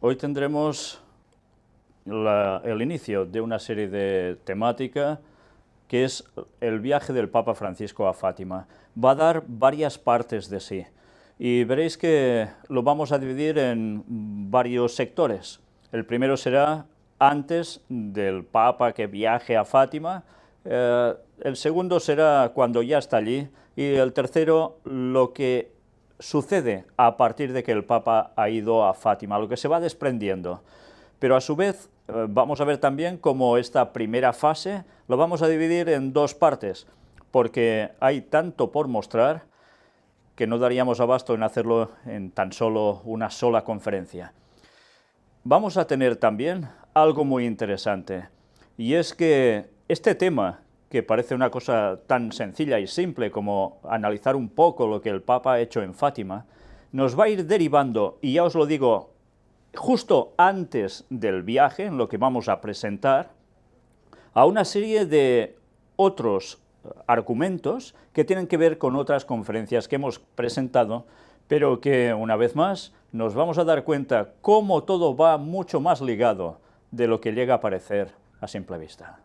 Hoy tendremos el inicio de una serie de temática que es el viaje del Papa Francisco a Fátima. Va a dar varias partes de sí y veréis que lo vamos a dividir en varios sectores. El primero será antes del Papa que viaje a Fátima, el segundo será cuando ya está allí y el tercero lo que sucede a partir de que el Papa ha ido a Fátima, lo que se va desprendiendo. Pero a su vez vamos a ver también cómo esta primera fase lo vamos a dividir en dos partes, porque hay tanto por mostrar que no daríamos abasto en hacerlo en tan solo una sola conferencia. Vamos a tener también algo muy interesante, y es que este tema, que parece una cosa tan sencilla y simple como analizar un poco lo que el Papa ha hecho en Fátima, nos va a ir derivando, y ya os lo digo, justo antes del viaje, en lo que vamos a presentar, a una serie de otros argumentos que tienen que ver con otras conferencias que hemos presentado, pero que, una vez más, nos vamos a dar cuenta cómo todo va mucho más ligado de lo que llega a parecer a simple vista.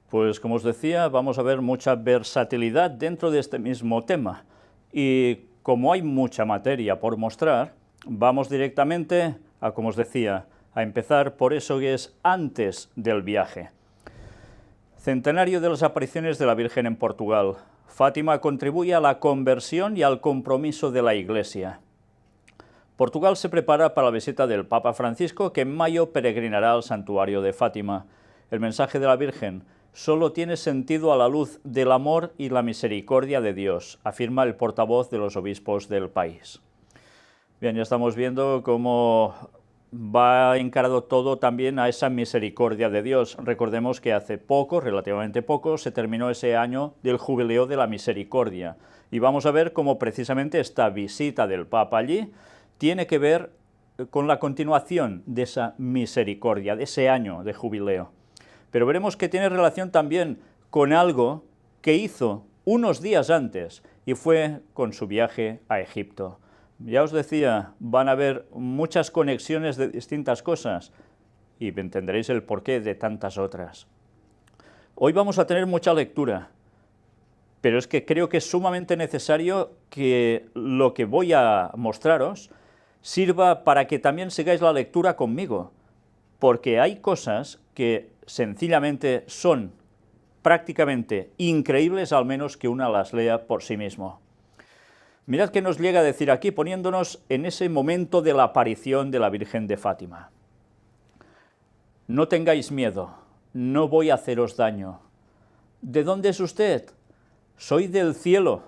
Pues como os decía, vamos a ver mucha versatilidad dentro de este mismo tema. Y como hay mucha materia por mostrar, vamos directamente a, como os decía, a empezar por eso que es antes del viaje. Centenario de las apariciones de la Virgen en Portugal. Fátima contribuye a la conversión y al compromiso de la Iglesia. Portugal se prepara para la visita del Papa Francisco, que en mayo peregrinará al santuario de Fátima. El mensaje de la Virgen solo tiene sentido a la luz del amor y la misericordia de Dios, afirma el portavoz de los obispos del país. Bien, ya estamos viendo cómo va encarado todo también a esa misericordia de Dios. Recordemos que hace poco, relativamente poco, se terminó ese año del Jubileo de la Misericordia. Y vamos a ver cómo precisamente esta visita del Papa allí tiene que ver con la continuación de esa misericordia, de ese año de jubileo. Pero veremos que tiene relación también con algo que hizo unos días antes, y fue con su viaje a Egipto. Ya os decía, van a haber muchas conexiones de distintas cosas, y entenderéis el porqué de tantas otras. Hoy vamos a tener mucha lectura, pero es que creo que es sumamente necesario que lo que voy a mostraros sirva para que también sigáis la lectura conmigo, porque hay cosas que sencillamente son prácticamente increíbles, al menos que una las lea por sí mismo. Mirad qué nos llega a decir aquí, poniéndonos en ese momento de la aparición de la Virgen de Fátima. No tengáis miedo, no voy a haceros daño. ¿De dónde es usted? Soy del cielo.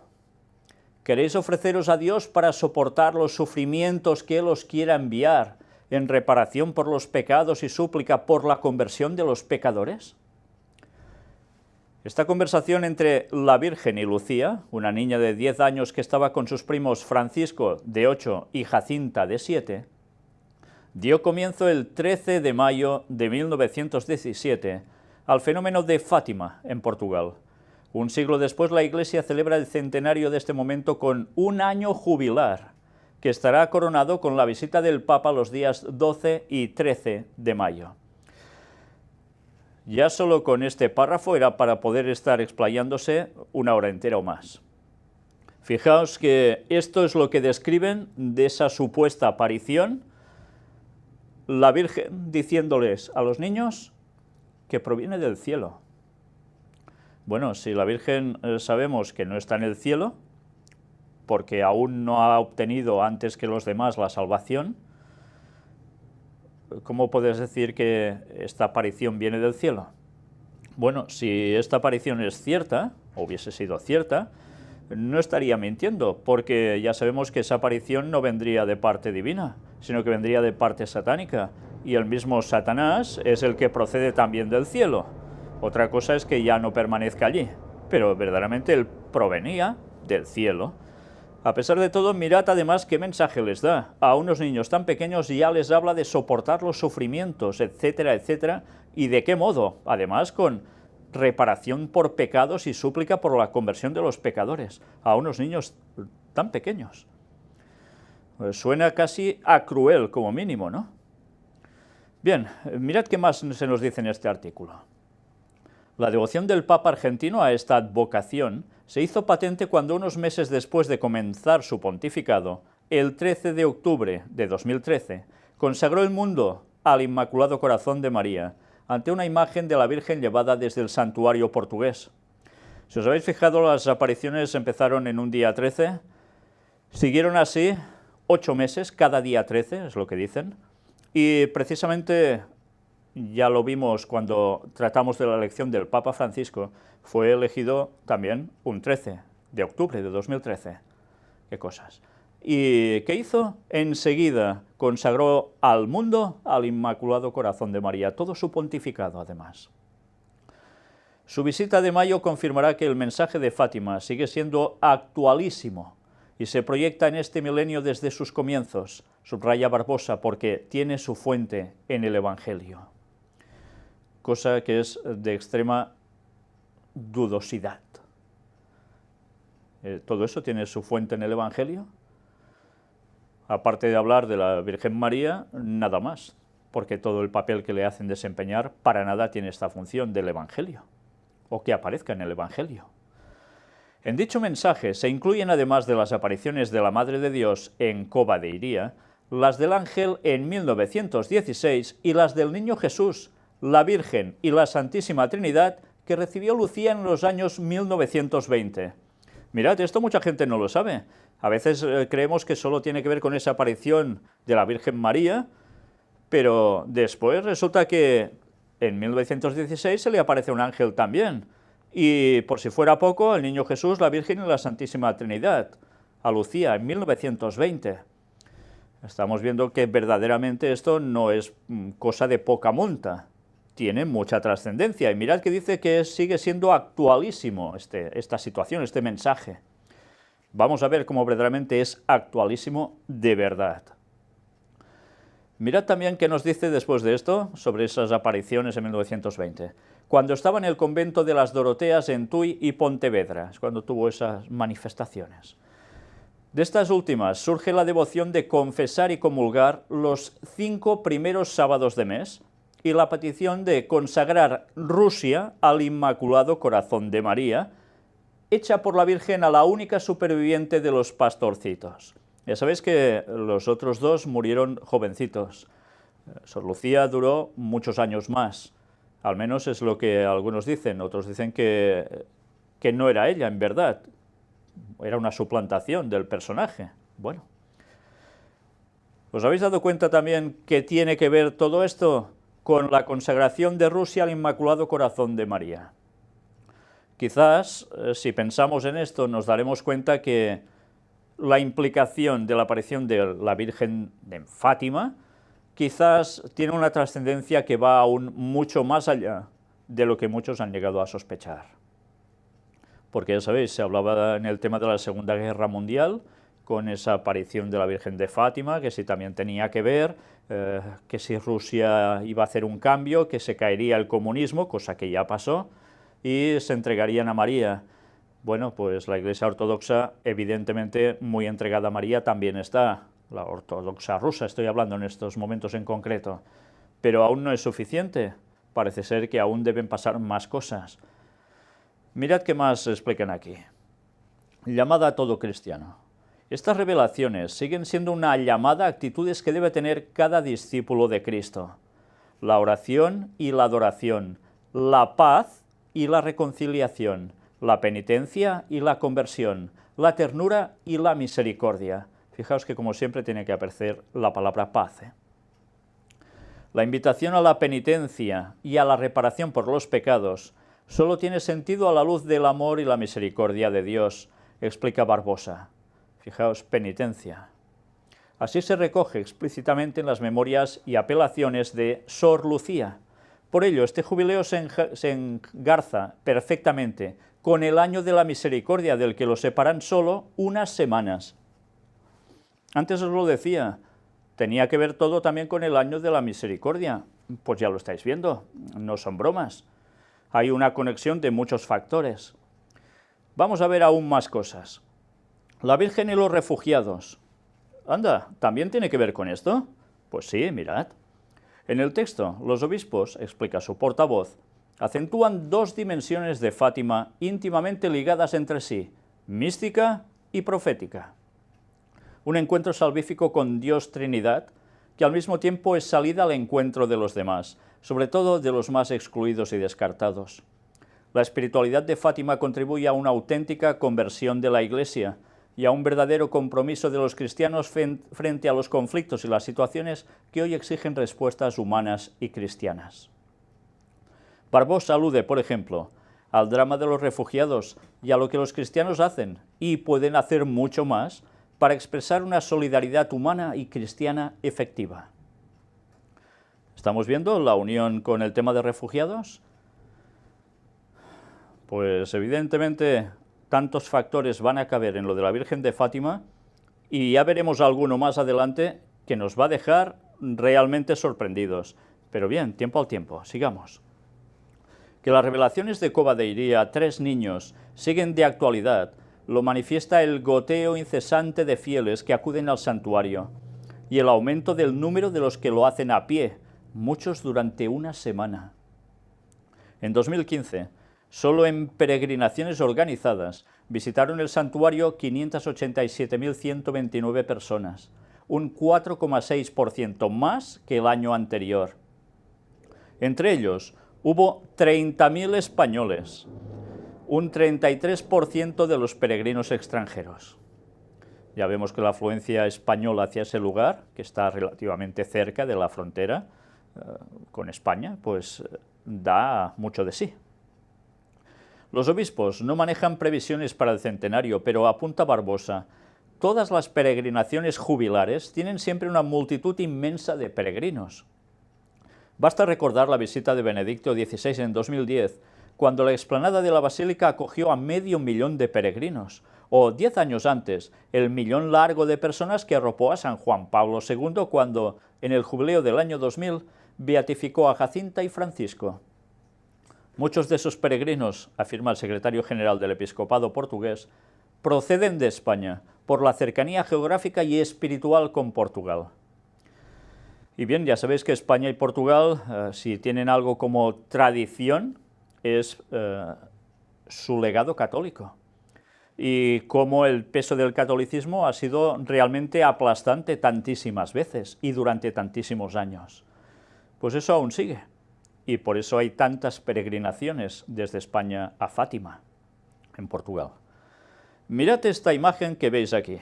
¿Queréis ofreceros a Dios para soportar los sufrimientos que Él os quiera enviar en reparación por los pecados y súplica por la conversión de los pecadores? Esta conversación entre la Virgen y Lucía, una niña de 10 años que estaba con sus primos Francisco, de 8, y Jacinta, de 7, dio comienzo el 13 de mayo de 1917 al fenómeno de Fátima, en Portugal. Un siglo después, la Iglesia celebra el centenario de este momento con un año jubilar, que estará coronado con la visita del Papa los días 12 y 13 de mayo. Ya solo con este párrafo era para poder estar explayándose una hora entera o más. Fijaos que esto es lo que describen de esa supuesta aparición, la Virgen diciéndoles a los niños que proviene del cielo. Bueno, si la Virgen sabemos que no está en el cielo, porque aún no ha obtenido antes que los demás la salvación, ¿cómo puedes decir que esta aparición viene del cielo? Bueno, si esta aparición es cierta, o hubiese sido cierta, no estaría mintiendo, porque ya sabemos que esa aparición no vendría de parte divina, sino que vendría de parte satánica, y el mismo Satanás es el que procede también del cielo. Otra cosa es que ya no permanezca allí, pero verdaderamente él provenía del cielo. A pesar de todo, mirad además qué mensaje les da. A unos niños tan pequeños ya les habla de soportar los sufrimientos, etcétera, etcétera, y de qué modo, además con reparación por pecados y súplica por la conversión de los pecadores, a unos niños tan pequeños. Pues suena casi a cruel como mínimo, ¿no? Bien, mirad qué más se nos dice en este artículo. La devoción del Papa argentino a esta advocación se hizo patente cuando unos meses después de comenzar su pontificado, el 13 de octubre de 2013, consagró el mundo al Inmaculado Corazón de María, ante una imagen de la Virgen llevada desde el santuario portugués. Si os habéis fijado, las apariciones empezaron en un día 13, siguieron así 8 meses, cada día 13, es lo que dicen, y precisamente ya lo vimos cuando tratamos de la elección del Papa Francisco, fue elegido también un 13 de octubre de 2013. ¿Qué cosas? ¿Y qué hizo? Enseguida consagró al mundo al Inmaculado Corazón de María, todo su pontificado además. Su visita de mayo confirmará que el mensaje de Fátima sigue siendo actualísimo y se proyecta en este milenio desde sus comienzos, subraya Barbosa, porque tiene su fuente en el Evangelio. Cosa que es de extrema dudosidad. ¿Todo eso tiene su fuente en el Evangelio? Aparte de hablar de la Virgen María, nada más, porque todo el papel que le hacen desempeñar para nada tiene esta función del Evangelio, o que aparezca en el Evangelio. En dicho mensaje se incluyen, además de las apariciones de la Madre de Dios en Cova de Iría, las del ángel en 1916 y las del Niño Jesús, la Virgen y la Santísima Trinidad que recibió Lucía en los años 1920. Mirad, esto mucha gente no lo sabe. A veces creemos que solo tiene que ver con esa aparición de la Virgen María, pero después resulta que en 1916 se le aparece un ángel también. Y por si fuera poco, el Niño Jesús, la Virgen y la Santísima Trinidad, a Lucía en 1920. Estamos viendo que verdaderamente esto no es cosa de poca monta, tiene mucha trascendencia. Y mirad que dice que sigue siendo actualísimo esta situación, este mensaje. Vamos a ver cómo verdaderamente es actualísimo de verdad. Mirad también qué nos dice después de esto sobre esas apariciones en 1920. Cuando estaba en el convento de las Doroteas en Tui y Pontevedra, es cuando tuvo esas manifestaciones. De estas últimas surge la devoción de confesar y comulgar los 5 primeros sábados de mes y la petición de consagrar Rusia al Inmaculado Corazón de María, hecha por la Virgen a la única superviviente de los pastorcitos. Ya sabéis que los otros 2 murieron jovencitos. Sor Lucía duró muchos años más, al menos es lo que algunos dicen, otros dicen que no era ella en verdad, era una suplantación del personaje. Bueno, ¿os habéis dado cuenta también que tiene que ver todo esto con la consagración de Rusia al Inmaculado Corazón de María? Quizás, si pensamos en esto, nos daremos cuenta que la implicación de la aparición de la Virgen de Fátima quizás tiene una trascendencia que va aún mucho más allá de lo que muchos han llegado a sospechar. porque ya sabéis, se hablaba en el tema de la Segunda Guerra Mundial, con esa aparición de la Virgen de Fátima, que si también tenía que ver, que si Rusia iba a hacer un cambio, que se caería el comunismo, cosa que ya pasó, y se entregarían a María. Bueno, pues la Iglesia Ortodoxa, evidentemente muy entregada a María, también está, la ortodoxa rusa, estoy hablando en estos momentos en concreto, pero aún no es suficiente, parece ser que aún deben pasar más cosas. Mirad qué más explican aquí. Llamada a todo cristiano. Estas revelaciones siguen siendo una llamada a actitudes que debe tener cada discípulo de Cristo. La oración y la adoración, la paz y la reconciliación, la penitencia y la conversión, la ternura y la misericordia. Fijaos que como siempre tiene que aparecer la palabra paz. La invitación a la penitencia y a la reparación por los pecados solo tiene sentido a la luz del amor y la misericordia de Dios, explica Barbosa. Fijaos, penitencia. Así se recoge explícitamente en las memorias y apelaciones de Sor Lucía. Por ello, este jubileo se engarza perfectamente con el año de la misericordia, del que lo separan solo unas semanas. Antes os lo decía, tenía que ver todo también con el año de la misericordia. Pues ya lo estáis viendo, no son bromas. Hay una conexión de muchos factores. Vamos a ver aún más cosas. La Virgen y los refugiados. Anda, ¿también tiene que ver con esto? Pues sí, mirad. En el texto, los obispos, explica su portavoz, acentúan dos dimensiones de Fátima íntimamente ligadas entre sí, mística y profética. Un encuentro salvífico con Dios Trinidad, que al mismo tiempo es salida al encuentro de los demás, sobre todo de los más excluidos y descartados. La espiritualidad de Fátima contribuye a una auténtica conversión de la Iglesia y a un verdadero compromiso de los cristianos frente a los conflictos y las situaciones que hoy exigen respuestas humanas y cristianas. Barbosa alude, por ejemplo, al drama de los refugiados y a lo que los cristianos hacen, y pueden hacer mucho más, para expresar una solidaridad humana y cristiana efectiva. ¿Estamos viendo la unión con el tema de refugiados? Pues evidentemente tantos factores van a caber en lo de la Virgen de Fátima, y ya veremos alguno más adelante que nos va a dejar realmente sorprendidos. Pero bien, tiempo al tiempo, sigamos. Que las revelaciones de Cova de Iría a 3 niños siguen de actualidad lo manifiesta el goteo incesante de fieles que acuden al santuario y el aumento del número de los que lo hacen a pie, muchos durante una semana. En 2015, solo en peregrinaciones organizadas, visitaron el santuario 587.129 personas, un 4,6% más que el año anterior. Entre ellos, hubo 30.000 españoles, un 33% de los peregrinos extranjeros. Ya vemos que la afluencia española hacia ese lugar, que está relativamente cerca de la frontera con España, pues da mucho de sí. Los obispos no manejan previsiones para el centenario, pero apunta Barbosa, todas las peregrinaciones jubilares tienen siempre una multitud inmensa de peregrinos. Basta recordar la visita de Benedicto XVI en 2010, cuando la explanada de la Basílica acogió a 500.000 de peregrinos, o 10 años antes, el millón largo de personas que arropó a San Juan Pablo II cuando, en el jubileo del año 2000, beatificó a Jacinta y Francisco. Muchos de esos peregrinos, afirma el secretario general del Episcopado portugués, proceden de España, por la cercanía geográfica y espiritual con Portugal. Y bien, ya sabéis que España y Portugal, si tienen algo como tradición, es su legado católico, y cómo el peso del catolicismo ha sido realmente aplastante tantísimas veces y durante tantísimos años. Pues eso aún sigue, y por eso hay tantas peregrinaciones desde España a Fátima, en Portugal. Mirad esta imagen que veis aquí,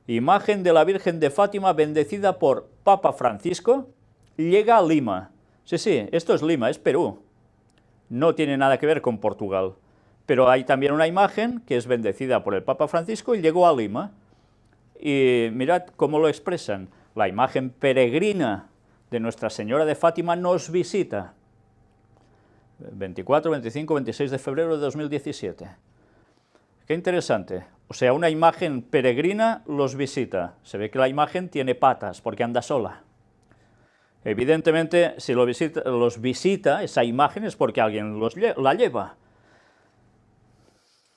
imagen de la Virgen de Fátima bendecida por Papa Francisco, llega a Lima. Sí, esto es Lima, es Perú. No tiene nada que ver con Portugal, pero hay también una imagen que es bendecida por el Papa Francisco y llegó a Lima. Y mirad cómo lo expresan, la imagen peregrina de Nuestra Señora de Fátima nos visita. 24, 25, 26 de febrero de 2017. Qué interesante. O sea, una imagen peregrina los visita. Se ve que la imagen tiene patas porque anda sola. Evidentemente, si los visita, esa imagen es porque alguien la lleva.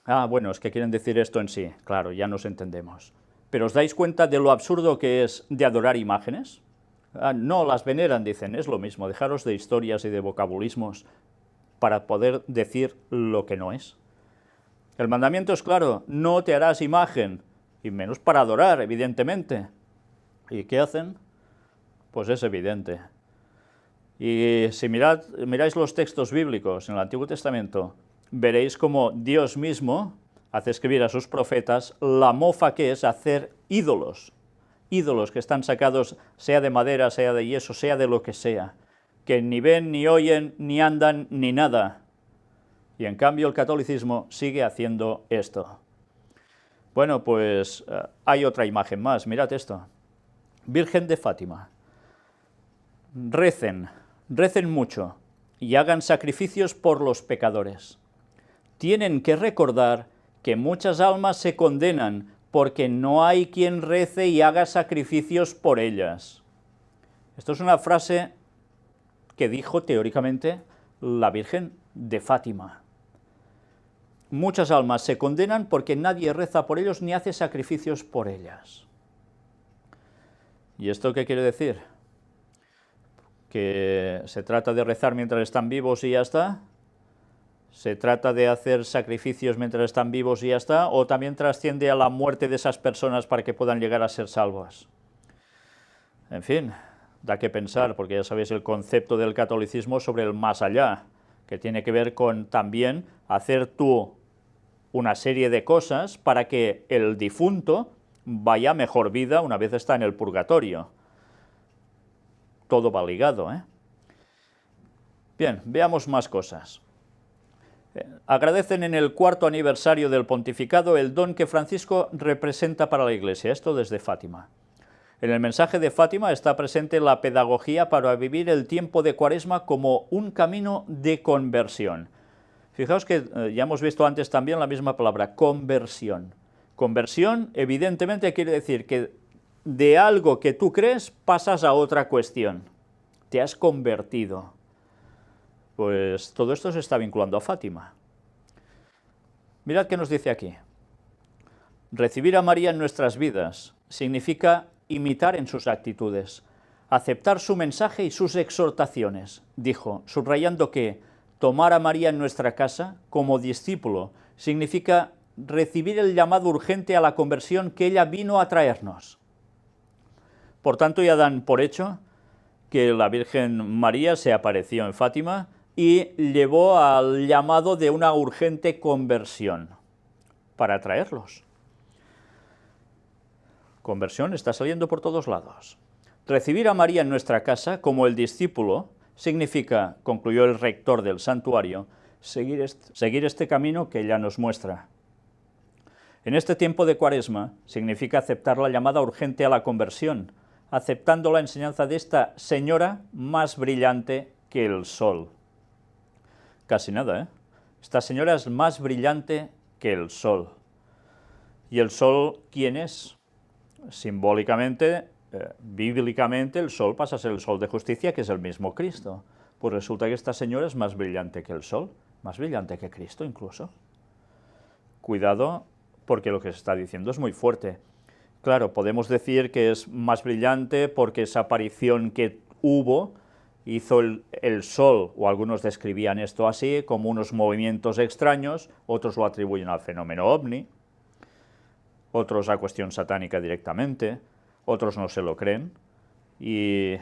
Ah, bueno, es que quieren decir esto en sí. Claro, ya nos entendemos. Pero ¿os dais cuenta de lo absurdo que es de adorar imágenes? Ah, no, las veneran, dicen, es lo mismo. Dejaros de historias y de vocabulismos para poder decir lo que no es. El mandamiento es claro, no te harás imagen, y menos para adorar, evidentemente. ¿Y qué hacen? Pues es evidente. Y si miráis los textos bíblicos en el Antiguo Testamento, veréis cómo Dios mismo hace escribir a sus profetas la mofa que es hacer ídolos. Ídolos que están sacados sea de madera, sea de yeso, sea de lo que sea, que ni ven, ni oyen, ni andan, ni nada. Y en cambio el catolicismo sigue haciendo esto. Bueno, pues hay otra imagen más, mirad esto. Virgen de Fátima. Recen mucho y hagan sacrificios por los pecadores. Tienen que recordar que muchas almas se condenan porque no hay quien rece y haga sacrificios por ellas. Esto es una frase que dijo teóricamente la Virgen de Fátima. Muchas almas se condenan porque nadie reza por ellos ni hace sacrificios por ellas. ¿Y esto qué quiere decir? ¿Que se trata de rezar mientras están vivos y ya está? ¿Se trata de hacer sacrificios mientras están vivos y ya está? ¿O también trasciende a la muerte de esas personas para que puedan llegar a ser salvas? En fin, da que pensar, porque ya sabéis el concepto del catolicismo sobre el más allá, que tiene que ver con también hacer tú una serie de cosas para que el difunto vaya a mejor vida una vez está en el purgatorio. Todo va ligado, ¿eh? Bien, veamos más cosas. Agradecen en el 4º aniversario del pontificado el don que Francisco representa para la Iglesia, esto desde Fátima. En el mensaje de Fátima está presente la pedagogía para vivir el tiempo de Cuaresma como un camino de conversión. Fijaos que ya hemos visto antes también la misma palabra, conversión. Conversión, evidentemente, quiere decir que de algo que tú crees pasas a otra cuestión. Te has convertido. Pues todo esto se está vinculando a Fátima. Mirad qué nos dice aquí. Recibir a María en nuestras vidas significa imitar en sus actitudes, aceptar su mensaje y sus exhortaciones, dijo, subrayando que tomar a María en nuestra casa como discípulo significa recibir el llamado urgente a la conversión que ella vino a traernos. Por tanto, ya dan por hecho que la Virgen María se apareció en Fátima y llevó al llamado de una urgente conversión para traerlos. Conversión está saliendo por todos lados. Recibir a María en nuestra casa como el discípulo significa, concluyó el rector del santuario, seguir este camino que ella nos muestra. En este tiempo de Cuaresma significa aceptar la llamada urgente a la conversión, aceptando la enseñanza de esta señora más brillante que el sol. Casi nada, ¿eh? Esta señora es más brillante que el sol. ¿Y el sol quién es? Simbólicamente, bíblicamente, el sol pasa a ser el sol de justicia, que es el mismo Cristo. Pues resulta que esta señora es más brillante que el sol, más brillante que Cristo incluso. Cuidado, porque lo que se está diciendo es muy fuerte. Claro, podemos decir que es más brillante porque esa aparición que hubo hizo el sol, o algunos describían esto así, como unos movimientos extraños, otros lo atribuyen al fenómeno ovni, otros a cuestión satánica directamente, otros no se lo creen, y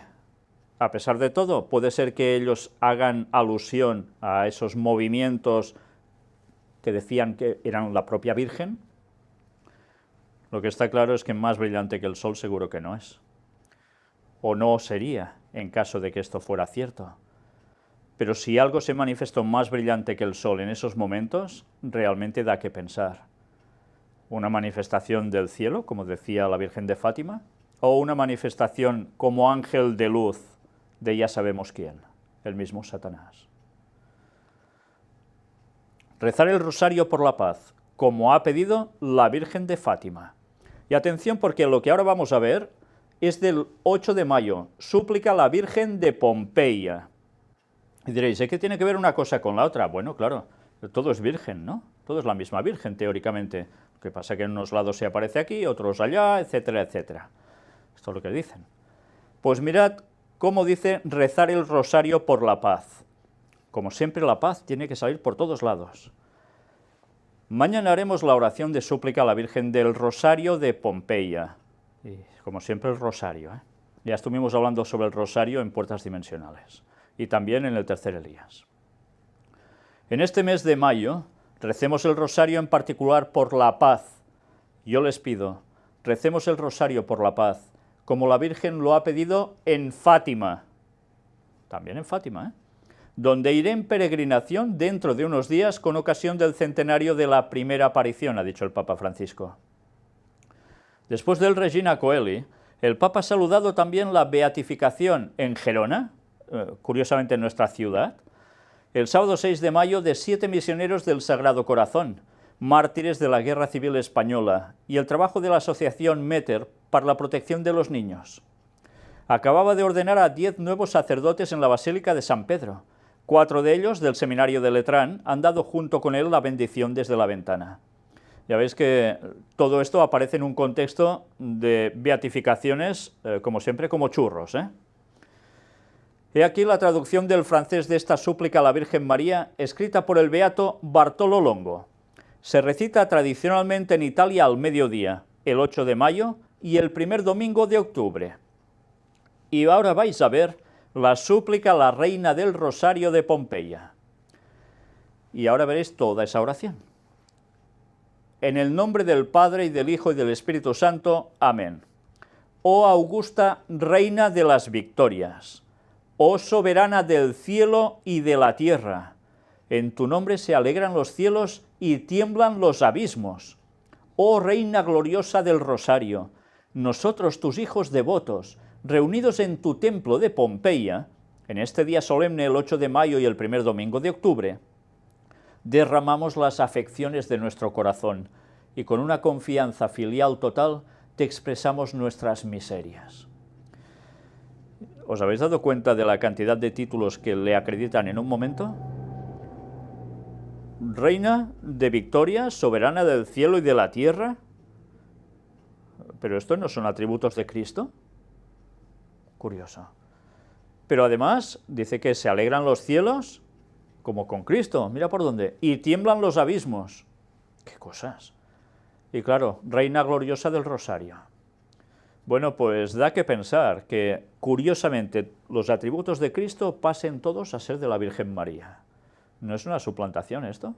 a pesar de todo, puede ser que ellos hagan alusión a esos movimientos que decían que eran la propia Virgen. Lo que está claro es que más brillante que el sol seguro que no es, o no sería, en caso de que esto fuera cierto. Pero si algo se manifestó más brillante que el sol en esos momentos, realmente da que pensar. ¿Una manifestación del cielo, como decía la Virgen de Fátima? ¿O una manifestación como ángel de luz de ya sabemos quién, el mismo Satanás? Rezar el rosario por la paz, como ha pedido la Virgen de Fátima. Y atención, porque lo que ahora vamos a ver es del 8 de mayo, súplica a la Virgen de Pompeya. Y diréis, ¿qué tiene que ver una cosa con la otra? Bueno, claro, todo es virgen, ¿no? Todo es la misma Virgen, teóricamente. Lo que pasa es que en unos lados se aparece aquí, otros allá, etcétera, etcétera. Esto es lo que dicen. Pues mirad cómo dice rezar el rosario por la paz. Como siempre, la paz tiene que salir por todos lados. Mañana haremos la oración de súplica a la Virgen del Rosario de Pompeya. Y, como siempre, el rosario, ¿eh? Ya estuvimos hablando sobre el rosario en Puertas Dimensionales. Y también en el Tercer Elías. En este mes de mayo, recemos el rosario en particular por la paz. Yo les pido, recemos el rosario por la paz, como la Virgen lo ha pedido en Fátima. También en Fátima, ¿eh? Donde iré en peregrinación dentro de unos días con ocasión del centenario de la primera aparición, ha dicho el Papa Francisco. Después del Regina Coeli, el Papa ha saludado también la beatificación en Gerona, curiosamente en nuestra ciudad, el sábado 6 de mayo de 7 misioneros del Sagrado Corazón, mártires de la Guerra Civil Española, y el trabajo de la asociación Meter para la protección de los niños. Acababa de ordenar a 10 nuevos sacerdotes en la Basílica de San Pedro. 4 de ellos, del seminario de Letrán, han dado junto con él la bendición desde la ventana. Ya veis que todo esto aparece en un contexto de beatificaciones, como siempre, como churros, ¿eh? He aquí la traducción del francés de esta súplica a la Virgen María, escrita por el beato Bartolo Longo. Se recita tradicionalmente en Italia al mediodía, el 8 de mayo y el primer domingo de octubre. Y ahora vais a ver la súplica a la Reina del Rosario de Pompeya. Y ahora veréis toda esa oración. En el nombre del Padre, y del Hijo, y del Espíritu Santo. Amén. Oh augusta Reina de las Victorias, oh soberana del cielo y de la tierra, en tu nombre se alegran los cielos y tiemblan los abismos. Oh Reina gloriosa del Rosario, nosotros tus hijos devotos, reunidos en tu templo de Pompeya, en este día solemne, el 8 de mayo y el primer domingo de octubre, derramamos las afecciones de nuestro corazón y con una confianza filial total te expresamos nuestras miserias. ¿Os habéis dado cuenta de la cantidad de títulos que le acreditan en un momento? Reina de victoria, soberana del cielo y de la tierra. ¿Pero estos no son atributos de Cristo? Curioso. Pero además dice que se alegran los cielos, como con Cristo, mira por dónde, y tiemblan los abismos. ¡Qué cosas! Y claro, Reina gloriosa del Rosario. Bueno, pues da que pensar que, curiosamente, los atributos de Cristo pasen todos a ser de la Virgen María. ¿No es una suplantación esto?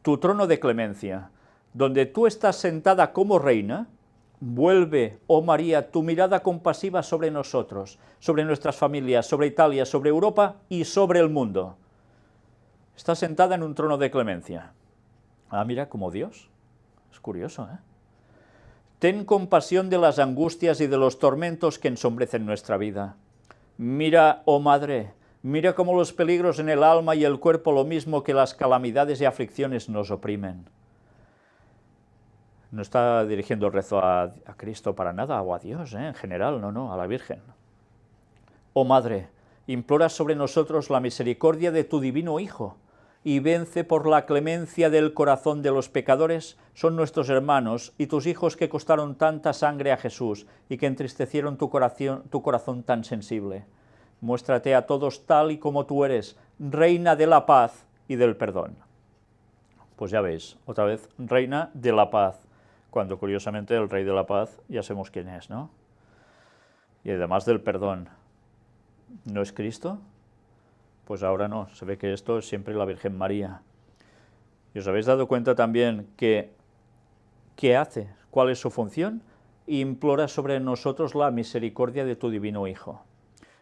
Tu trono de clemencia, donde tú estás sentada como reina, vuelve, oh María, tu mirada compasiva sobre nosotros, sobre nuestras familias, sobre Italia, sobre Europa y sobre el mundo. Estás sentada en un trono de clemencia. Ah, mira, como Dios. Es curioso, ¿eh? Ten compasión de las angustias y de los tormentos que ensombrecen nuestra vida. Mira, oh Madre, mira cómo los peligros en el alma y el cuerpo, lo mismo que las calamidades y aflicciones, nos oprimen. No está dirigiendo el rezo a Cristo para nada, o a Dios, en general, no, a la Virgen. Oh Madre, implora sobre nosotros la misericordia de tu divino Hijo, y vence por la clemencia del corazón de los pecadores, son nuestros hermanos y tus hijos que costaron tanta sangre a Jesús y que entristecieron tu corazón tan sensible. Muéstrate a todos tal y como tú eres, Reina de la paz y del perdón. Pues ya veis, otra vez, Reina de la paz, cuando curiosamente el Rey de la paz ya sabemos quién es, ¿no? Y además del perdón, ¿no es Cristo? Pues ahora no, se ve que esto es siempre la Virgen María. ¿Y os habéis dado cuenta también que qué hace? ¿Cuál es su función? Implora sobre nosotros la misericordia de tu divino Hijo.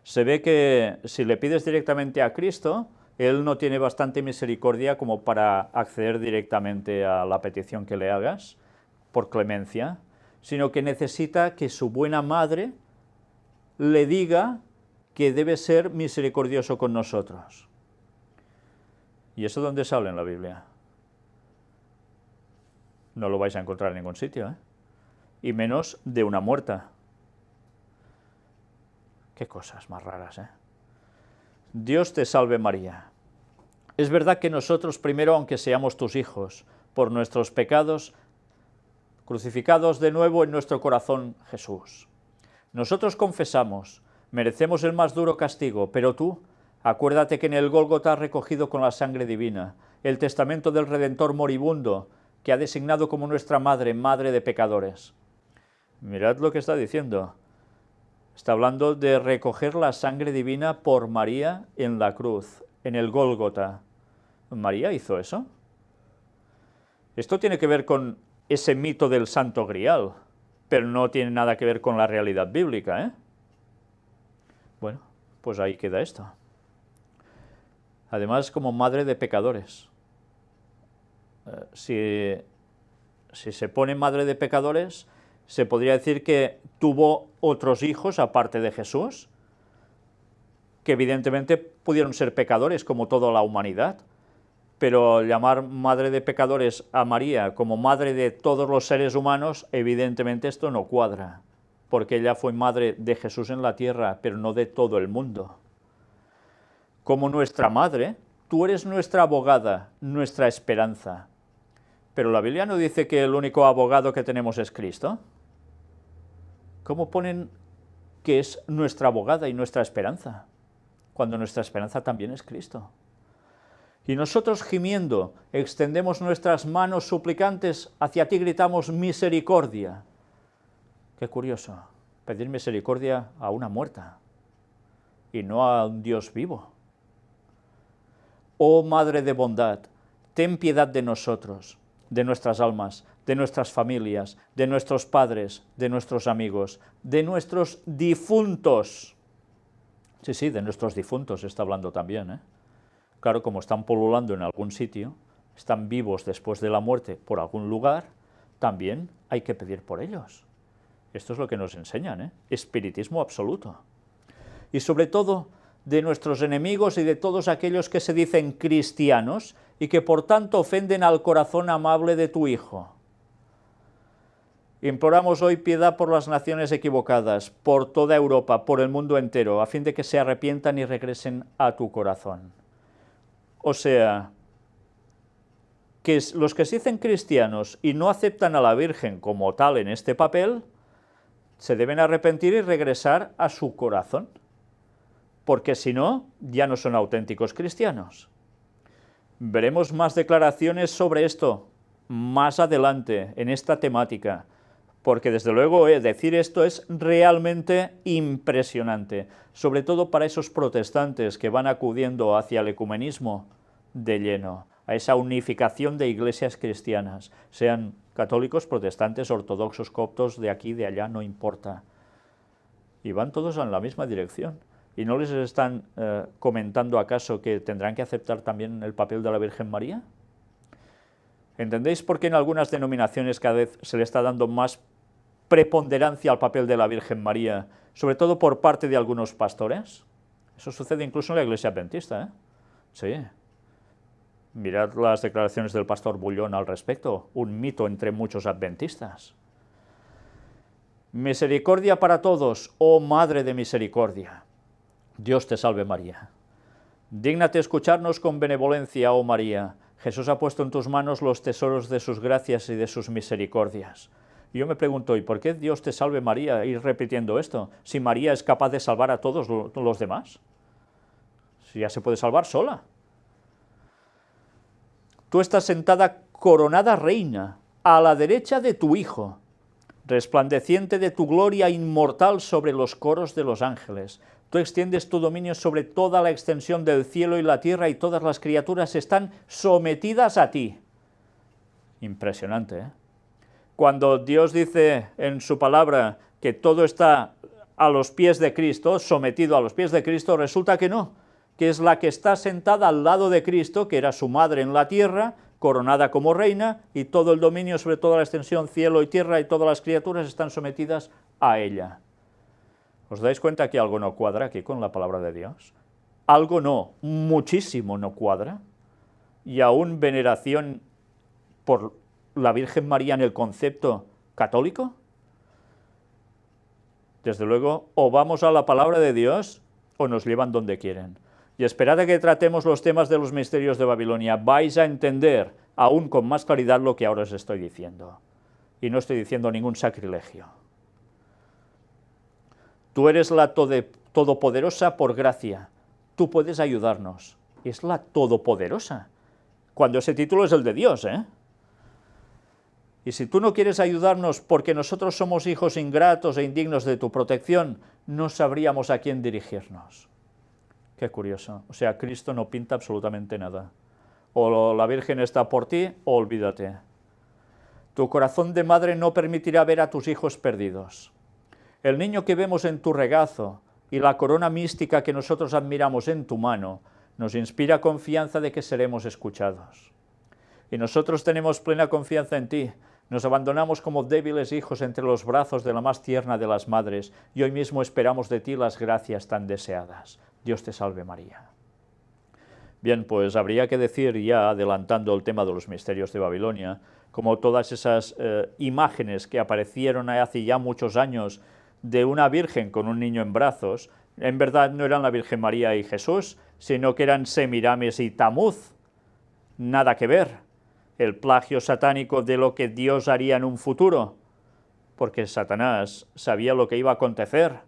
Se ve que si le pides directamente a Cristo, Él no tiene bastante misericordia como para acceder directamente a la petición que le hagas, por clemencia, sino que necesita que su buena madre le diga que debe ser misericordioso con nosotros. ¿Y eso dónde sale en la Biblia? No lo vais a encontrar en ningún sitio, ¿eh? Y menos de una muerta. Qué cosas más raras, ¿eh? Dios te salve María. Es verdad que nosotros primero, aunque seamos tus hijos, por nuestros pecados, crucificados de nuevo en nuestro corazón Jesús. Nosotros confesamos, merecemos el más duro castigo, pero tú, acuérdate que en el Gólgota has recogido con la sangre divina el testamento del Redentor moribundo, que ha designado como nuestra madre, madre de pecadores. Mirad lo que está diciendo. Está hablando de recoger la sangre divina por María en la cruz, en el Gólgota. ¿María hizo eso? Esto tiene que ver con ese mito del Santo Grial, pero no tiene nada que ver con la realidad bíblica, ¿eh? Bueno, pues ahí queda esto. Además, como madre de pecadores. Si se pone madre de pecadores, se podría decir que tuvo otros hijos aparte de Jesús, que evidentemente pudieron ser pecadores como toda la humanidad, pero llamar madre de pecadores a María como madre de todos los seres humanos, evidentemente esto no cuadra, porque ella fue madre de Jesús en la tierra, pero no de todo el mundo. Como nuestra madre, tú eres nuestra abogada, nuestra esperanza. Pero la Biblia no dice que el único abogado que tenemos es Cristo. ¿Cómo ponen que es nuestra abogada y nuestra esperanza, cuando nuestra esperanza también es Cristo? Y nosotros gimiendo, extendemos nuestras manos suplicantes, hacia ti gritamos misericordia. Qué curioso, pedir misericordia a una muerta, y no a un Dios vivo. Oh Madre de bondad, ten piedad de nosotros, de nuestras almas, de nuestras familias, de nuestros padres, de nuestros amigos, de nuestros difuntos. Sí, de nuestros difuntos está hablando también, ¿eh? Claro, como están pululando en algún sitio, están vivos después de la muerte por algún lugar, también hay que pedir por ellos. Esto es lo que nos enseñan, ¿eh? Espiritismo absoluto. Y sobre todo, de nuestros enemigos y de todos aquellos que se dicen cristianos y que por tanto ofenden al corazón amable de tu Hijo. Imploramos hoy piedad por las naciones equivocadas, por toda Europa, por el mundo entero, a fin de que se arrepientan y regresen a tu corazón. O sea, que los que se dicen cristianos y no aceptan a la Virgen como tal en este papel, se deben arrepentir y regresar a su corazón, porque si no, ya no son auténticos cristianos. Veremos más declaraciones sobre esto más adelante en esta temática, porque desde luego decir esto es realmente impresionante, sobre todo para esos protestantes que van acudiendo hacia el ecumenismo de lleno, a esa unificación de iglesias cristianas, sean católicos, protestantes, ortodoxos, coptos, de aquí, de allá, no importa. Y van todos en la misma dirección. ¿Y no les están comentando acaso que tendrán que aceptar también el papel de la Virgen María? ¿Entendéis por qué en algunas denominaciones cada vez se le está dando más preponderancia al papel de la Virgen María, sobre todo por parte de algunos pastores? Eso sucede incluso en la Iglesia Adventista, ¿eh? Sí. Mirad las declaraciones del pastor Bullón al respecto, un mito entre muchos adventistas. Misericordia para todos, oh Madre de Misericordia. Dios te salve María. Dígnate escucharnos con benevolencia, oh María. Jesús ha puesto en tus manos los tesoros de sus gracias y de sus misericordias. Y yo me pregunto, ¿y por qué Dios te salve María? Ir repitiendo esto, si María es capaz de salvar a todos los demás. Si ya se puede salvar sola. Tú estás sentada coronada reina, a la derecha de tu Hijo, resplandeciente de tu gloria inmortal sobre los coros de los ángeles. Tú extiendes tu dominio sobre toda la extensión del cielo y la tierra y todas las criaturas están sometidas a ti. Impresionante, ¿eh? Cuando Dios dice en su palabra que todo está a los pies de Cristo, sometido a los pies de Cristo, resulta que no, que es la que está sentada al lado de Cristo, que era su madre en la tierra, coronada como reina, y todo el dominio sobre toda la extensión cielo y tierra y todas las criaturas están sometidas a ella. ¿Os dais cuenta que algo no cuadra aquí con la palabra de Dios? Algo no, muchísimo no cuadra, y aún veneración por la Virgen María en el concepto católico? Desde luego, o vamos a la palabra de Dios o nos llevan donde quieren. Y esperad a que tratemos los temas de los misterios de Babilonia. Vais a entender aún con más claridad lo que ahora os estoy diciendo. Y no estoy diciendo ningún sacrilegio. Tú eres la todopoderosa por gracia. Tú puedes ayudarnos. Es la todopoderosa. Cuando ese título es el de Dios, ¿eh? Y si tú no quieres ayudarnos porque nosotros somos hijos ingratos e indignos de tu protección, no sabríamos a quién dirigirnos. Qué curioso. O sea, Cristo no pinta absolutamente nada. O la Virgen está por ti, o olvídate. Tu corazón de madre no permitirá ver a tus hijos perdidos. El niño que vemos en tu regazo y la corona mística que nosotros admiramos en tu mano nos inspira confianza de que seremos escuchados. Y nosotros tenemos plena confianza en ti. Nos abandonamos como débiles hijos entre los brazos de la más tierna de las madres y hoy mismo esperamos de ti las gracias tan deseadas. Dios te salve María. Bien, pues habría que decir ya, adelantando el tema de los misterios de Babilonia, como todas esas imágenes que aparecieron hace ya muchos años de una virgen con un niño en brazos, en verdad no eran la Virgen María y Jesús, sino que eran Semiramis y Tamuz. Nada que ver. El plagio satánico de lo que Dios haría en un futuro, porque Satanás sabía lo que iba a acontecer,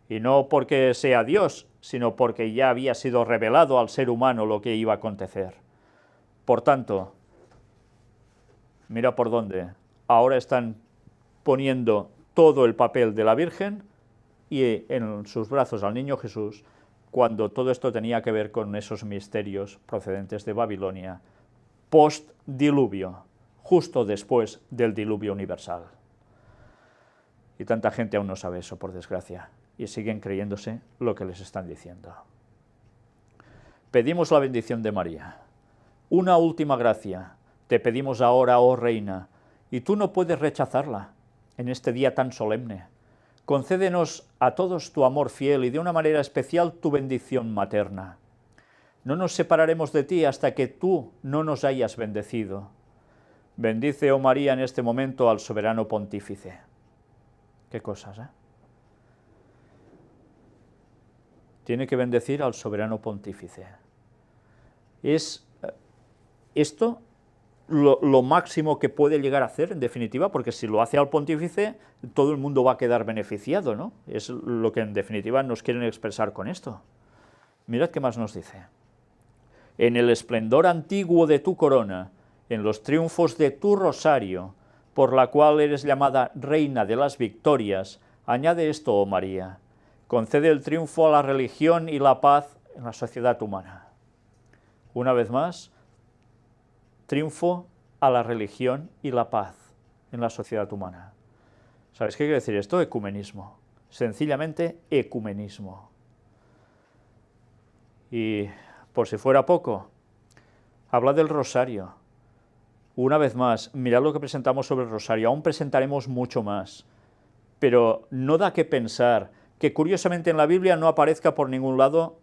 y no porque sea Dios, sino porque ya había sido revelado al ser humano lo que iba a acontecer. Por tanto, mira por dónde, ahora están poniendo todo el papel de la Virgen y en sus brazos al niño Jesús, cuando todo esto tenía que ver con esos misterios procedentes de Babilonia, post-diluvio, justo después del diluvio universal. Y tanta gente aún no sabe eso, por desgracia, y siguen creyéndose lo que les están diciendo. Pedimos la bendición de María. Una última gracia te pedimos ahora, oh Reina, y tú no puedes rechazarla en este día tan solemne. Concédenos a todos tu amor fiel y de una manera especial tu bendición materna. No nos separaremos de ti hasta que tú no nos hayas bendecido. Bendice, oh María, en este momento al soberano pontífice. Qué cosas, ¿eh? Tiene que bendecir al soberano pontífice. Es esto lo máximo que puede llegar a hacer, en definitiva, porque si lo hace al pontífice, todo el mundo va a quedar beneficiado, ¿no? Es lo que en definitiva nos quieren expresar con esto. Mirad qué más nos dice. En el esplendor antiguo de tu corona, en los triunfos de tu rosario, por la cual eres llamada Reina de las Victorias, añade esto, oh María, concede el triunfo a la religión y la paz en la sociedad humana. Una vez más, triunfo a la religión y la paz en la sociedad humana. ¿Sabéis qué quiere decir esto? Ecumenismo. Sencillamente, ecumenismo. Y por si fuera poco, habla del rosario. Una vez más, mirad lo que presentamos sobre el rosario, aún presentaremos mucho más, pero no da que pensar que curiosamente en la Biblia no aparezca por ningún lado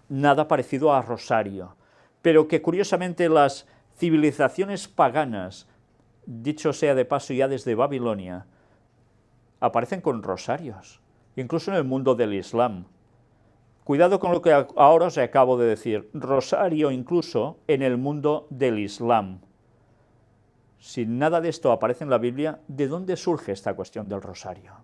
nada parecido a rosario, pero que curiosamente las civilizaciones paganas, dicho sea de paso ya desde Babilonia, aparecen con rosarios, incluso en el mundo del Islam. Cuidado con lo que ahora os acabo de decir, rosario incluso en el mundo del Islam. Si nada de esto aparece en la Biblia, ¿de dónde surge esta cuestión del rosario?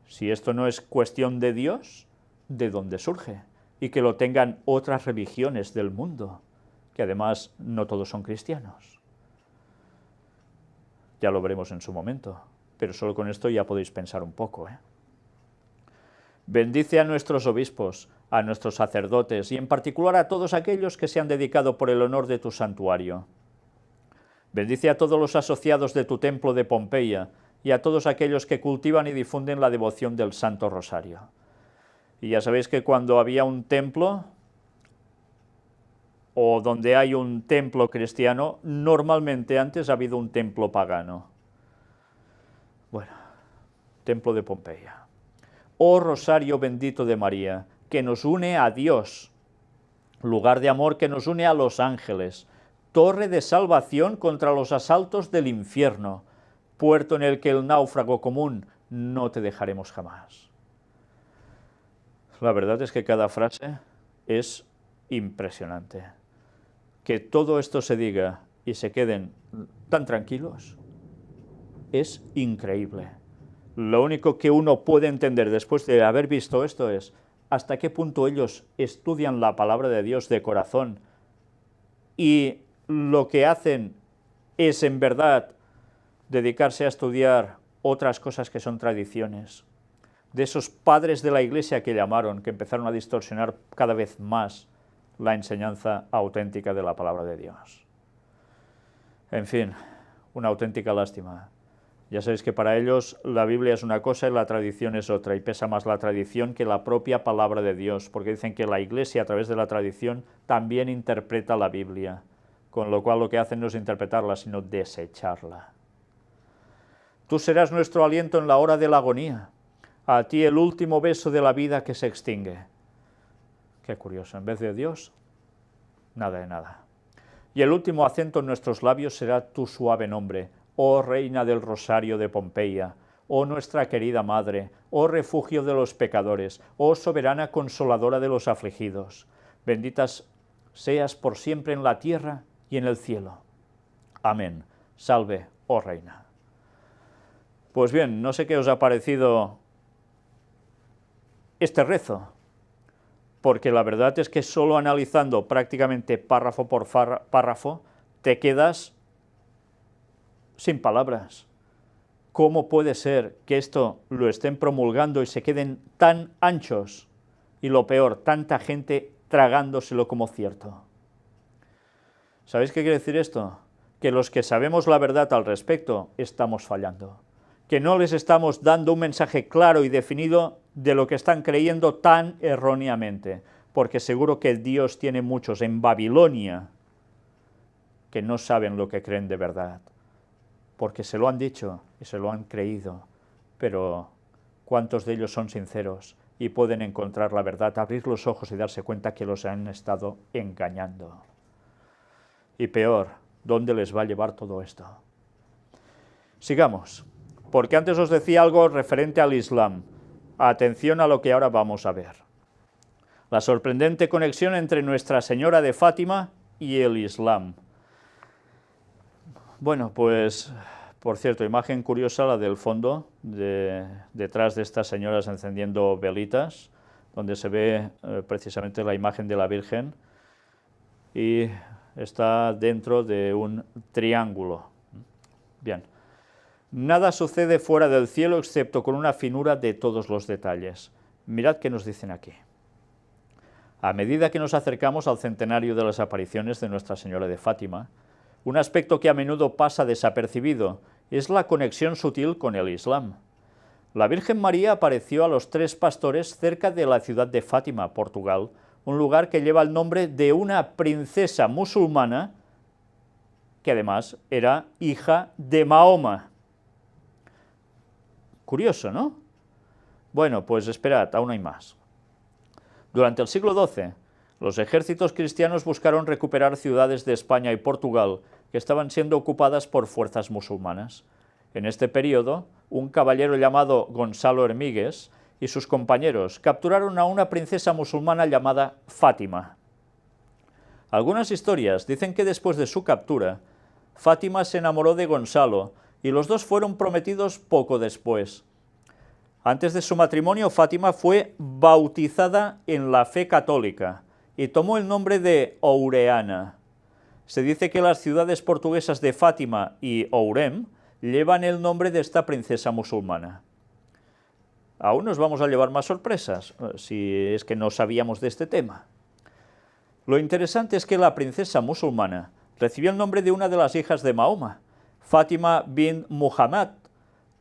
Si esto no es cuestión de Dios, ¿de dónde surge? Y que lo tengan otras religiones del mundo, que además no todos son cristianos. Ya lo veremos en su momento, pero solo con esto ya podéis pensar un poco, ¿eh? Bendice a nuestros obispos, a nuestros sacerdotes y en particular a todos aquellos que se han dedicado por el honor de tu santuario. Bendice a todos los asociados de tu templo de Pompeya y a todos aquellos que cultivan y difunden la devoción del Santo Rosario. Y ya sabéis que cuando había un templo, o donde hay un templo cristiano, normalmente antes ha habido un templo pagano. Bueno, templo de Pompeya. Oh Rosario bendito de María, que nos une a Dios, lugar de amor que nos une a los ángeles, torre de salvación contra los asaltos del infierno, puerto en el que el náufrago común no te dejaremos jamás. La verdad es que cada frase es impresionante. Que todo esto se diga y se queden tan tranquilos es increíble. Lo único que uno puede entender después de haber visto esto es hasta qué punto ellos estudian la palabra de Dios de corazón y lo que hacen es en verdad dedicarse a estudiar otras cosas que son tradiciones. De esos padres de la Iglesia que llamaron, que empezaron a distorsionar cada vez más la enseñanza auténtica de la palabra de Dios. En fin, una auténtica lástima. Ya sabéis que para ellos la Biblia es una cosa y la tradición es otra, y pesa más la tradición que la propia palabra de Dios, porque dicen que la Iglesia a través de la tradición también interpreta la Biblia, con lo cual lo que hacen no es interpretarla, sino desecharla. Tú serás nuestro aliento en la hora de la agonía, a ti el último beso de la vida que se extingue. Qué curioso, en vez de Dios, nada de nada. Y el último acento en nuestros labios será tu suave nombre, oh reina del rosario de Pompeya, oh nuestra querida madre, oh refugio de los pecadores, oh soberana consoladora de los afligidos. Benditas seas por siempre en la tierra y en el cielo. Amén. Salve, oh reina. Pues bien, no sé qué os ha parecido este rezo, porque la verdad es que solo analizando prácticamente párrafo por párrafo, te quedas sin palabras. ¿Cómo puede ser que esto lo estén promulgando y se queden tan anchos? Y lo peor, tanta gente tragándoselo como cierto. ¿Sabéis qué quiere decir esto? Que los que sabemos la verdad al respecto estamos fallando. Que no les estamos dando un mensaje claro y definido de lo que están creyendo tan erróneamente. Porque seguro que Dios tiene muchos en Babilonia que no saben lo que creen de verdad. Porque se lo han dicho y se lo han creído, pero ¿cuántos de ellos son sinceros y pueden encontrar la verdad, abrir los ojos y darse cuenta que los han estado engañando? Y peor, ¿dónde les va a llevar todo esto? Sigamos, porque antes os decía algo referente al Islam. Atención a lo que ahora vamos a ver. La sorprendente conexión entre Nuestra Señora de Fátima y el Islam. Bueno, pues, por cierto, imagen curiosa la del fondo, detrás de estas señoras encendiendo velitas, donde se ve precisamente la imagen de la Virgen, y está dentro de un triángulo. Bien, nada sucede fuera del cielo excepto con una finura de todos los detalles. Mirad qué nos dicen aquí. A medida que nos acercamos al centenario de las apariciones de Nuestra Señora de Fátima, un aspecto que a menudo pasa desapercibido es la conexión sutil con el Islam. La Virgen María apareció a los 3 pastores cerca de la ciudad de Fátima, Portugal, un lugar que lleva el nombre de una princesa musulmana que además era hija de Mahoma. Curioso, ¿no? Bueno, pues esperad, aún hay más. Durante el siglo XII, los ejércitos cristianos buscaron recuperar ciudades de España y Portugal que estaban siendo ocupadas por fuerzas musulmanas. En este periodo, un caballero llamado Gonzalo Hermíguez y sus compañeros capturaron a una princesa musulmana llamada Fátima. Algunas historias dicen que después de su captura, Fátima se enamoró de Gonzalo y los dos fueron prometidos poco después. Antes de su matrimonio, Fátima fue bautizada en la fe católica y tomó el nombre de Oureana. Se dice que las ciudades portuguesas de Fátima y Ourem llevan el nombre de esta princesa musulmana. Aún nos vamos a llevar más sorpresas, si es que no sabíamos de este tema. Lo interesante es que la princesa musulmana recibió el nombre de una de las hijas de Mahoma, Fátima bin Muhammad,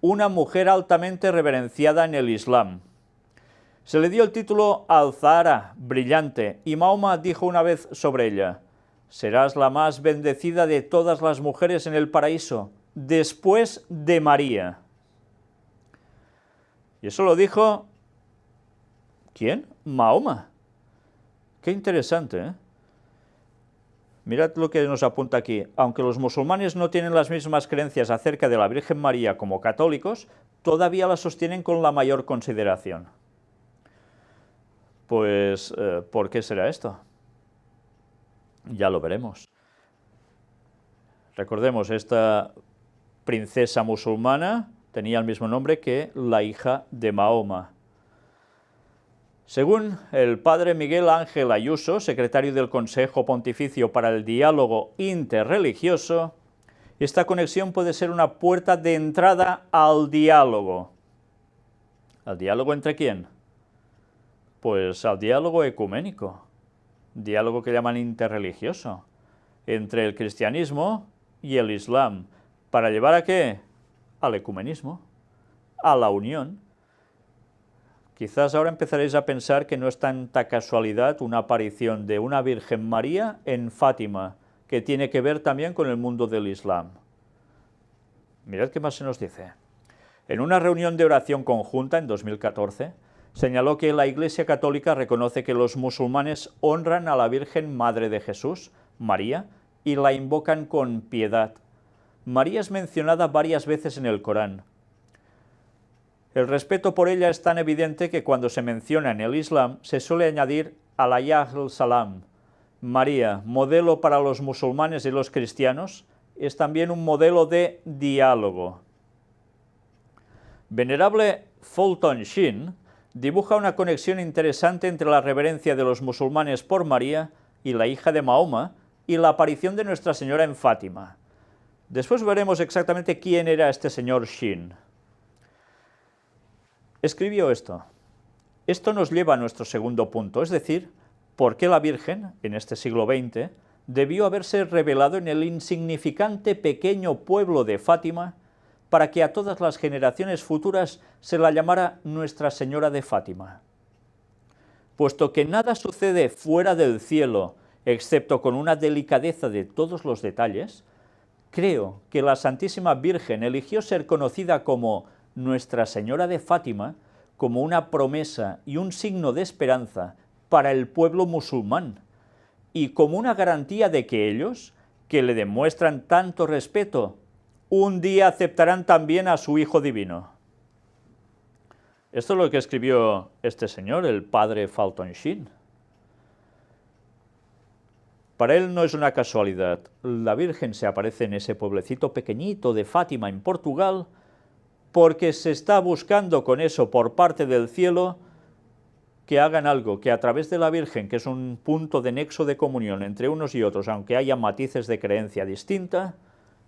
una mujer altamente reverenciada en el Islam. Se le dio el título Al-Zahra, brillante, y Mahoma dijo una vez sobre ella: serás la más bendecida de todas las mujeres en el paraíso, después de María. Y eso lo dijo, ¿quién? Mahoma. Qué interesante, ¿eh? Mirad lo que nos apunta aquí. Aunque los musulmanes no tienen las mismas creencias acerca de la Virgen María como católicos, todavía la sostienen con la mayor consideración. Pues, ¿por qué será esto? Ya lo veremos. Recordemos, esta princesa musulmana tenía el mismo nombre que la hija de Mahoma. Según el padre Miguel Ángel Ayuso, secretario del Consejo Pontificio para el Diálogo Interreligioso, esta conexión puede ser una puerta de entrada al diálogo. ¿Al diálogo entre quién? Pues al diálogo ecuménico, diálogo que llaman interreligioso, entre el cristianismo y el islam. ¿Para llevar a qué? Al ecumenismo, a la unión. Quizás ahora empezaréis a pensar que no es tanta casualidad una aparición de una Virgen María en Fátima, que tiene que ver también con el mundo del Islam. Mirad qué más se nos dice. En una reunión de oración conjunta en 2014, señaló que la Iglesia Católica reconoce que los musulmanes honran a la Virgen Madre de Jesús, María, y la invocan con piedad. María es mencionada varias veces en el Corán. El respeto por ella es tan evidente que cuando se menciona en el Islam se suele añadir alayha al-salam. María, modelo para los musulmanes y los cristianos, es también un modelo de diálogo. Venerable Fulton Sheen dibuja una conexión interesante entre la reverencia de los musulmanes por María y la hija de Mahoma y la aparición de Nuestra Señora en Fátima. Después veremos exactamente quién era este señor Sheen. Escribió esto. Esto nos lleva a nuestro segundo punto, es decir, por qué la Virgen, en este siglo XX, debió haberse revelado en el insignificante pequeño pueblo de Fátima para que a todas las generaciones futuras se la llamara Nuestra Señora de Fátima. Puesto que nada sucede fuera del cielo, excepto con una delicadeza de todos los detalles, creo que la Santísima Virgen eligió ser conocida como Nuestra Señora de Fátima como una promesa y un signo de esperanza para el pueblo musulmán, y como una garantía de que ellos, que le demuestran tanto respeto, un día aceptarán también a su Hijo Divino. Esto es lo que escribió este señor, el padre Fulton Sheen. Para él no es una casualidad. La Virgen se aparece en ese pueblecito pequeñito de Fátima, en Portugal, porque se está buscando con eso por parte del cielo que hagan algo, que a través de la Virgen, que es un punto de nexo de comunión entre unos y otros, aunque haya matices de creencia distinta,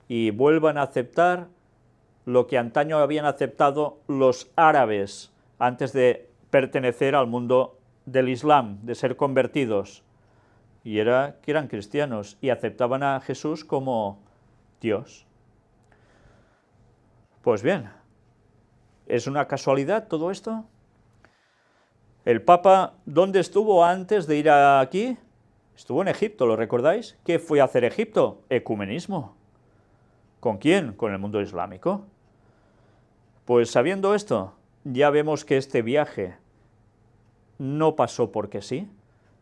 y vuelvan a aceptar lo que antaño habían aceptado los árabes antes de pertenecer al mundo del Islam, de ser convertidos, y era que eran cristianos y aceptaban a Jesús como Dios. Pues bien, ¿es una casualidad todo esto? El Papa, ¿dónde estuvo antes de ir aquí? Estuvo en Egipto, ¿lo recordáis? ¿Qué fue a hacer Egipto? Ecumenismo. ¿Con quién? Con el mundo islámico. Pues sabiendo esto, ya vemos que este viaje no pasó porque sí,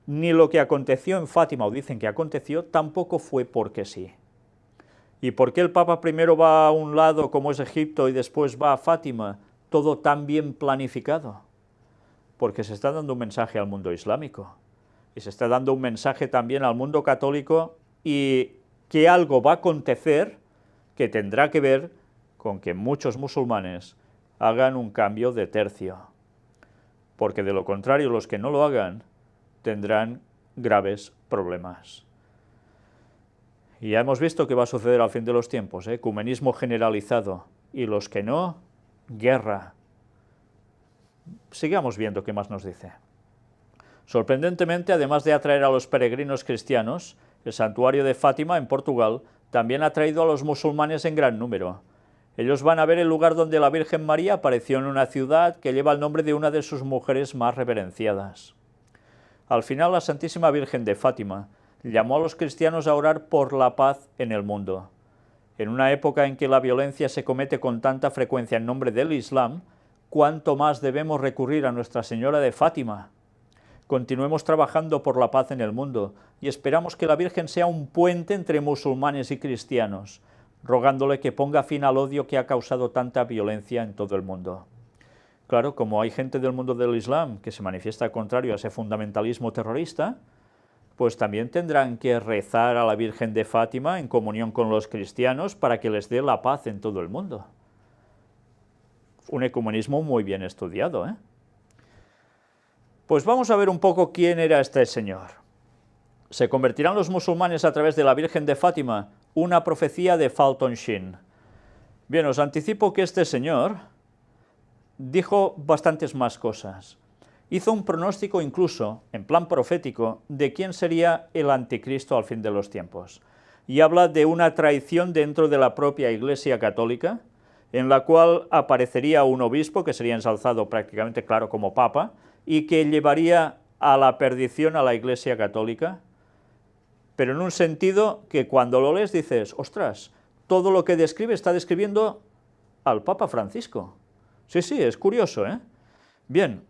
ni lo que aconteció en Fátima, o dicen que aconteció, tampoco fue porque sí. ¿Y por qué el Papa primero va a un lado como es Egipto y después va a Fátima? Todo tan bien planificado. Porque se está dando un mensaje al mundo islámico y se está dando un mensaje también al mundo católico, y que algo va a acontecer que tendrá que ver con que muchos musulmanes hagan un cambio de tercio, porque de lo contrario los que no lo hagan tendrán graves problemas. Y ya hemos visto que va a suceder al fin de los tiempos, ecumenismo generalizado, y los que no, guerra. Sigamos viendo qué más nos dice. Sorprendentemente, además de atraer a los peregrinos cristianos, el santuario de Fátima, en Portugal, también ha atraído a los musulmanes en gran número. Ellos van a ver el lugar donde la Virgen María apareció en una ciudad que lleva el nombre de una de sus mujeres más reverenciadas. Al final, la Santísima Virgen de Fátima llamó a los cristianos a orar por la paz en el mundo. En una época en que la violencia se comete con tanta frecuencia en nombre del Islam, ¿cuánto más debemos recurrir a Nuestra Señora de Fátima? continuemos trabajando por la paz en el mundo y esperamos que la Virgen sea un puente entre musulmanes y cristianos, rogándole que ponga fin al odio que ha causado tanta violencia en todo el mundo. Claro, como hay gente del mundo del Islam que se manifiesta contrario a ese fundamentalismo terrorista, pues también tendrán que rezar a la Virgen de Fátima en comunión con los cristianos para que les dé la paz en todo el mundo. Un ecumenismo muy bien estudiado, ¿eh? Pues vamos a ver un poco quién era este señor. ¿Se convertirán los musulmanes a través de la Virgen de Fátima? Una profecía de Fulton Sheen. Bien, os anticipo que este señor dijo bastantes más cosas. Hizo un pronóstico incluso, en plan profético, de quién sería el anticristo al fin de los tiempos. Y habla de una traición dentro de la propia Iglesia Católica, en la cual aparecería un obispo que sería ensalzado prácticamente, claro, como papa, y que llevaría a la perdición a la Iglesia Católica, pero en un sentido que cuando lo lees dices, ostras, todo lo que describe está describiendo al Papa Francisco. Sí, sí, es curioso, ¿eh? Bien,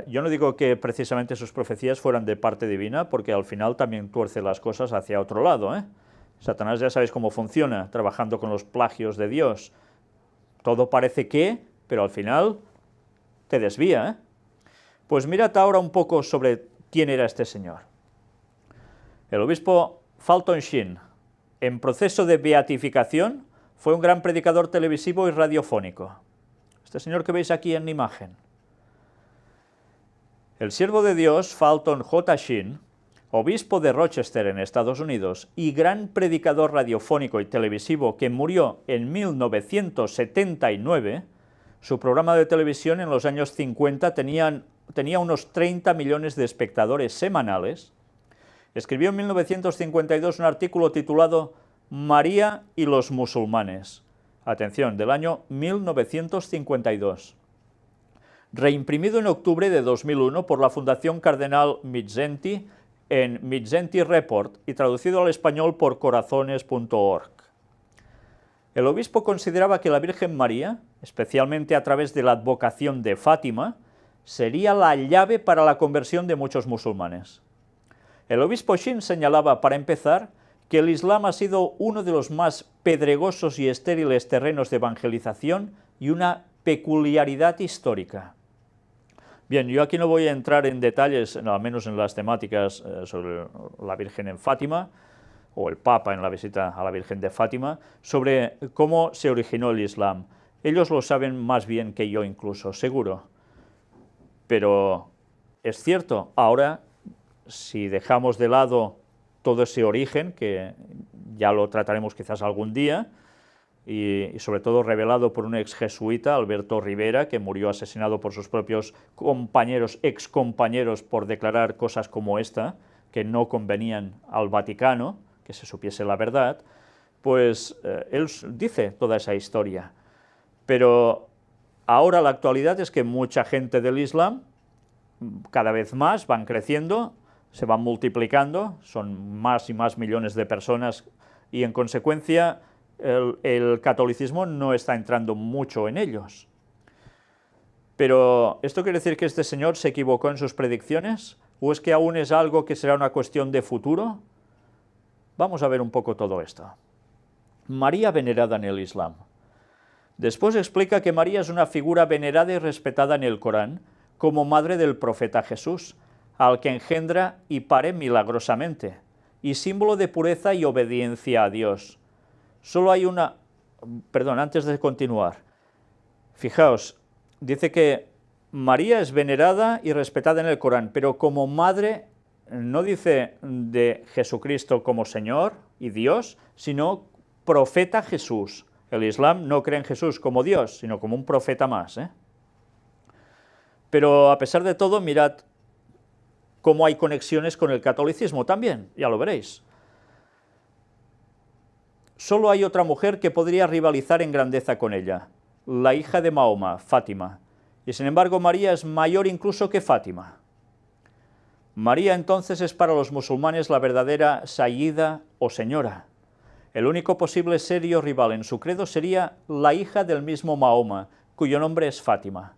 yo no digo que precisamente sus profecías fueran de parte divina, porque al final también tuerce las cosas hacia otro lado, ¿eh? Satanás ya sabéis cómo funciona, trabajando con los plagios de Dios. Todo parece que, pero al final te desvía, ¿eh? Pues mirad ahora un poco sobre quién era este señor. El obispo Fulton Sheen, en proceso de beatificación, fue un gran predicador televisivo y radiofónico. Este señor que veis aquí en imagen. El siervo de Dios, Fulton J. Sheen, obispo de Rochester en Estados Unidos y gran predicador radiofónico y televisivo que murió en 1979, su programa de televisión en los años 50 tenía unos 30 millones de espectadores semanales. Escribió en 1952 un artículo titulado María y los musulmanes. Atención, del año 1952. Reimprimido en octubre de 2001 por la Fundación Cardenal Mindszenty en Mindszenty Report y traducido al español por corazones.org. El obispo consideraba que la Virgen María, especialmente a través de la advocación de Fátima, sería la llave para la conversión de muchos musulmanes. El obispo Sheen señalaba, para empezar, que el Islam ha sido uno de los más pedregosos y estériles terrenos de evangelización y una peculiaridad histórica. Bien, yo aquí no voy a entrar en detalles, al menos en las temáticas sobre la Virgen en Fátima, o el Papa en la visita a la Virgen de Fátima, sobre cómo se originó el Islam. Ellos lo saben más bien que yo incluso, seguro. Pero es cierto, ahora, si dejamos de lado todo ese origen, que ya lo trataremos quizás algún día, y sobre todo revelado por un ex jesuita, Alberto Rivera, que murió asesinado por sus propios compañeros, excompañeros, por declarar cosas como esta, que no convenían al Vaticano, que se supiese la verdad, pues él dice toda esa historia. Pero ahora la actualidad es que mucha gente del Islam, cada vez más, van creciendo, se van multiplicando, son más y más millones de personas, y en consecuencia el catolicismo no está entrando mucho en ellos. Pero, ¿esto quiere decir que este señor se equivocó en sus predicciones? ¿O es que aún es algo que será una cuestión de futuro? Vamos a ver un poco todo esto. María venerada en el Islam. Después explica que María es una figura venerada y respetada en el Corán como madre del profeta Jesús, al que engendra y pare milagrosamente, y símbolo de pureza y obediencia a Dios. Solo hay una... Perdón, antes de continuar, fijaos, dice que María es venerada y respetada en el Corán, pero como madre no dice de Jesucristo como Señor y Dios, sino profeta Jesús. El Islam no cree en Jesús como Dios, sino como un profeta más, ¿eh? Pero a pesar de todo, mirad cómo hay conexiones con el catolicismo también, ya lo veréis. Solo hay otra mujer que podría rivalizar en grandeza con ella, la hija de Mahoma, Fátima, y sin embargo María es mayor incluso que Fátima. María entonces es para los musulmanes la verdadera Sayyida o señora. El único posible serio rival en su credo sería la hija del mismo Mahoma, cuyo nombre es Fátima.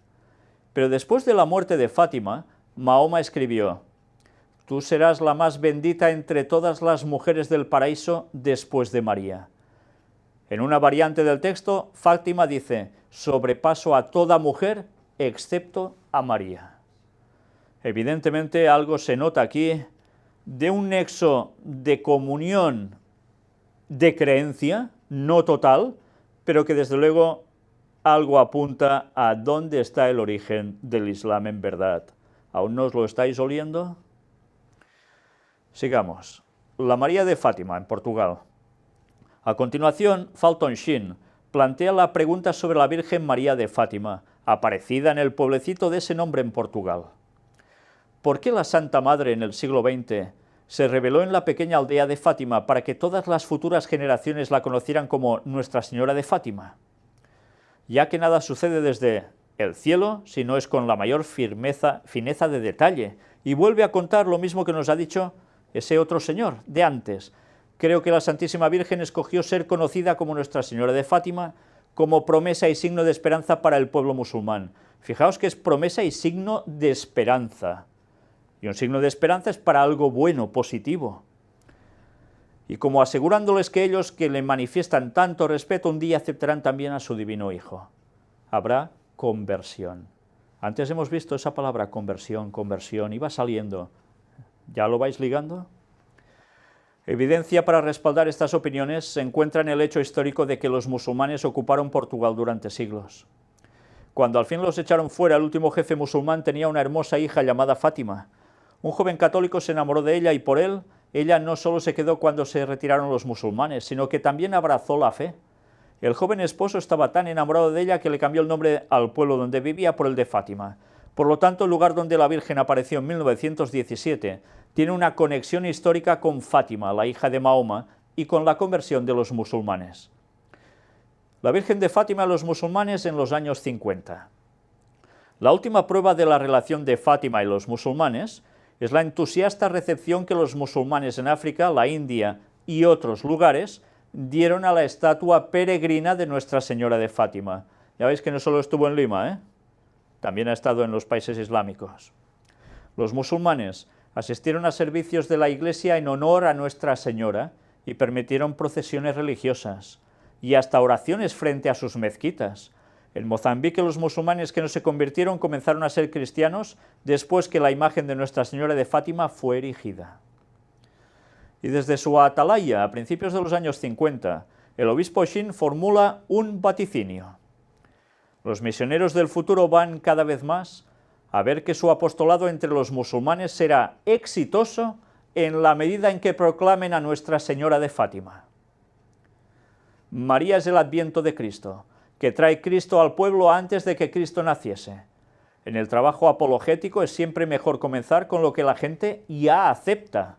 Pero después de la muerte de Fátima, Mahoma escribió: tú serás la más bendita entre todas las mujeres del paraíso después de María. En una variante del texto, Fátima dice, sobrepaso a toda mujer excepto a María. Evidentemente algo se nota aquí de un nexo de comunión de creencia, no total, pero que desde luego algo apunta a dónde está el origen del Islam en verdad. ¿Aún no os lo estáis oliendo? Sigamos. La María de Fátima, en Portugal. A continuación, Fulton Sheen plantea la pregunta sobre la Virgen María de Fátima, aparecida en el pueblecito de ese nombre en Portugal. ¿Por qué la Santa Madre en el siglo XX se reveló en la pequeña aldea de Fátima para que todas las futuras generaciones la conocieran como Nuestra Señora de Fátima? Ya que nada sucede desde el cielo si no es con la mayor fineza de detalle, y vuelve a contar lo mismo que nos ha dicho ese otro señor de antes. Creo que la Santísima Virgen escogió ser conocida como Nuestra Señora de Fátima como promesa y signo de esperanza para el pueblo musulmán. Fijaos que es promesa y signo de esperanza. Y un signo de esperanza es para algo bueno, positivo. Y como asegurándoles que ellos que le manifiestan tanto respeto un día aceptarán también a su divino Hijo. Habrá conversión. Antes hemos visto esa palabra conversión, conversión, iba saliendo. ¿Ya lo vais ligando? Evidencia para respaldar estas opiniones se encuentra en el hecho histórico de que los musulmanes ocuparon Portugal durante siglos. Cuando al fin los echaron fuera, el último jefe musulmán tenía una hermosa hija llamada Fátima. Un joven católico se enamoró de ella y por él, ella no solo se quedó cuando se retiraron los musulmanes, sino que también abrazó la fe. El joven esposo estaba tan enamorado de ella que le cambió el nombre al pueblo donde vivía por el de Fátima. Por lo tanto, el lugar donde la Virgen apareció en 1917 tiene una conexión histórica con Fátima, la hija de Mahoma, y con la conversión de los musulmanes. La Virgen de Fátima a los musulmanes en los años 50. La última prueba de la relación de Fátima y los musulmanes es la entusiasta recepción que los musulmanes en África, la India y otros lugares dieron a la estatua peregrina de Nuestra Señora de Fátima. Ya veis que no solo estuvo en Lima, también ha estado en los países islámicos. Los musulmanes asistieron a servicios de la Iglesia en honor a Nuestra Señora y permitieron procesiones religiosas y hasta oraciones frente a sus mezquitas. En Mozambique los musulmanes que no se convirtieron comenzaron a ser cristianos después que la imagen de Nuestra Señora de Fátima fue erigida. Y desde su atalaya, a principios de los años 50, el obispo Sheen formula un vaticinio. Los misioneros del futuro van cada vez más a ver que su apostolado entre los musulmanes será exitoso en la medida en que proclamen a Nuestra Señora de Fátima. María es el adviento de Cristo, que trae Cristo al pueblo antes de que Cristo naciese. En el trabajo apologético es siempre mejor comenzar con lo que la gente ya acepta.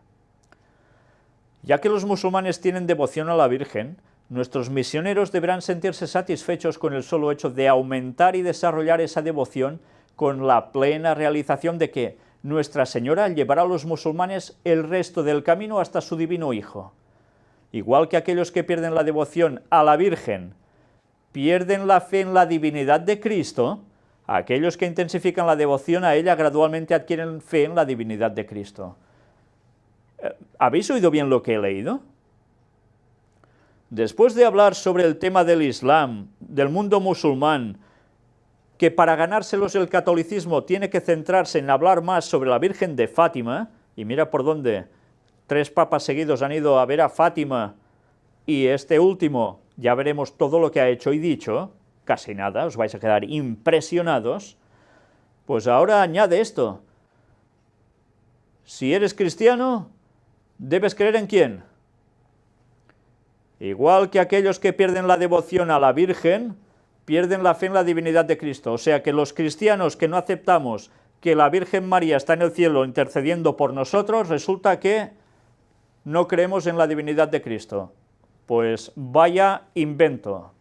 Ya que los musulmanes tienen devoción a la Virgen, nuestros misioneros deberán sentirse satisfechos con el solo hecho de aumentar y desarrollar esa devoción con la plena realización de que Nuestra Señora llevará a los musulmanes el resto del camino hasta su divino Hijo. Igual que aquellos que pierden la devoción a la Virgen pierden la fe en la divinidad de Cristo, aquellos que intensifican la devoción a ella gradualmente adquieren fe en la divinidad de Cristo. ¿Habéis oído bien lo que he leído? Después de hablar sobre el tema del Islam, del mundo musulmán, que para ganárselos el catolicismo tiene que centrarse en hablar más sobre la Virgen de Fátima, y mira por dónde 3 papas seguidos han ido a ver a Fátima, y este último, ya veremos todo lo que ha hecho y dicho, casi nada, os vais a quedar impresionados, pues ahora añade esto. Si eres cristiano, debes creer en ¿quién? Igual que aquellos que pierden la devoción a la Virgen, pierden la fe en la divinidad de Cristo. O sea que los cristianos que no aceptamos que la Virgen María está en el cielo intercediendo por nosotros, resulta que no creemos en la divinidad de Cristo. Pues vaya invento.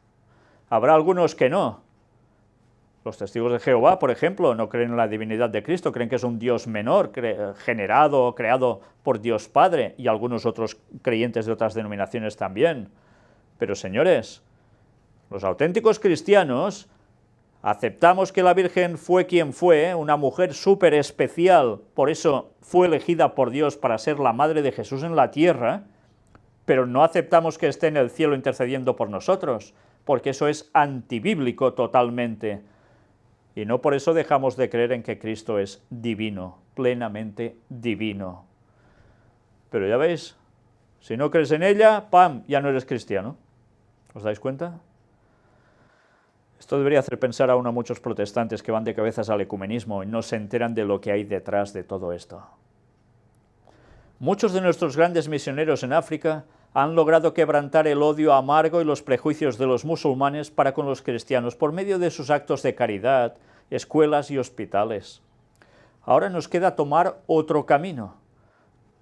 Habrá algunos que no. Los testigos de Jehová, por ejemplo, no creen en la divinidad de Cristo, creen que es un Dios menor, generado, creado por Dios Padre, y algunos otros creyentes de otras denominaciones también. Pero señores, los auténticos cristianos Aceptamos que la Virgen fue quien fue, una mujer súper especial, por eso fue elegida por Dios para ser la madre de Jesús en la tierra, pero no aceptamos que esté en el cielo intercediendo por nosotros, porque eso es antibíblico totalmente. Y no por eso dejamos de creer en que Cristo es divino, plenamente divino. Pero ya veis, si no crees en ella, ¡pam!, ya no eres cristiano. ¿Os dais cuenta? Esto debería hacer pensar aún a muchos protestantes que van de cabezas al ecumenismo y no se enteran de lo que hay detrás de todo esto. Muchos de nuestros grandes misioneros en África han logrado quebrantar el odio amargo y los prejuicios de los musulmanes para con los cristianos por medio de sus actos de caridad, escuelas y hospitales. Ahora nos queda tomar otro camino,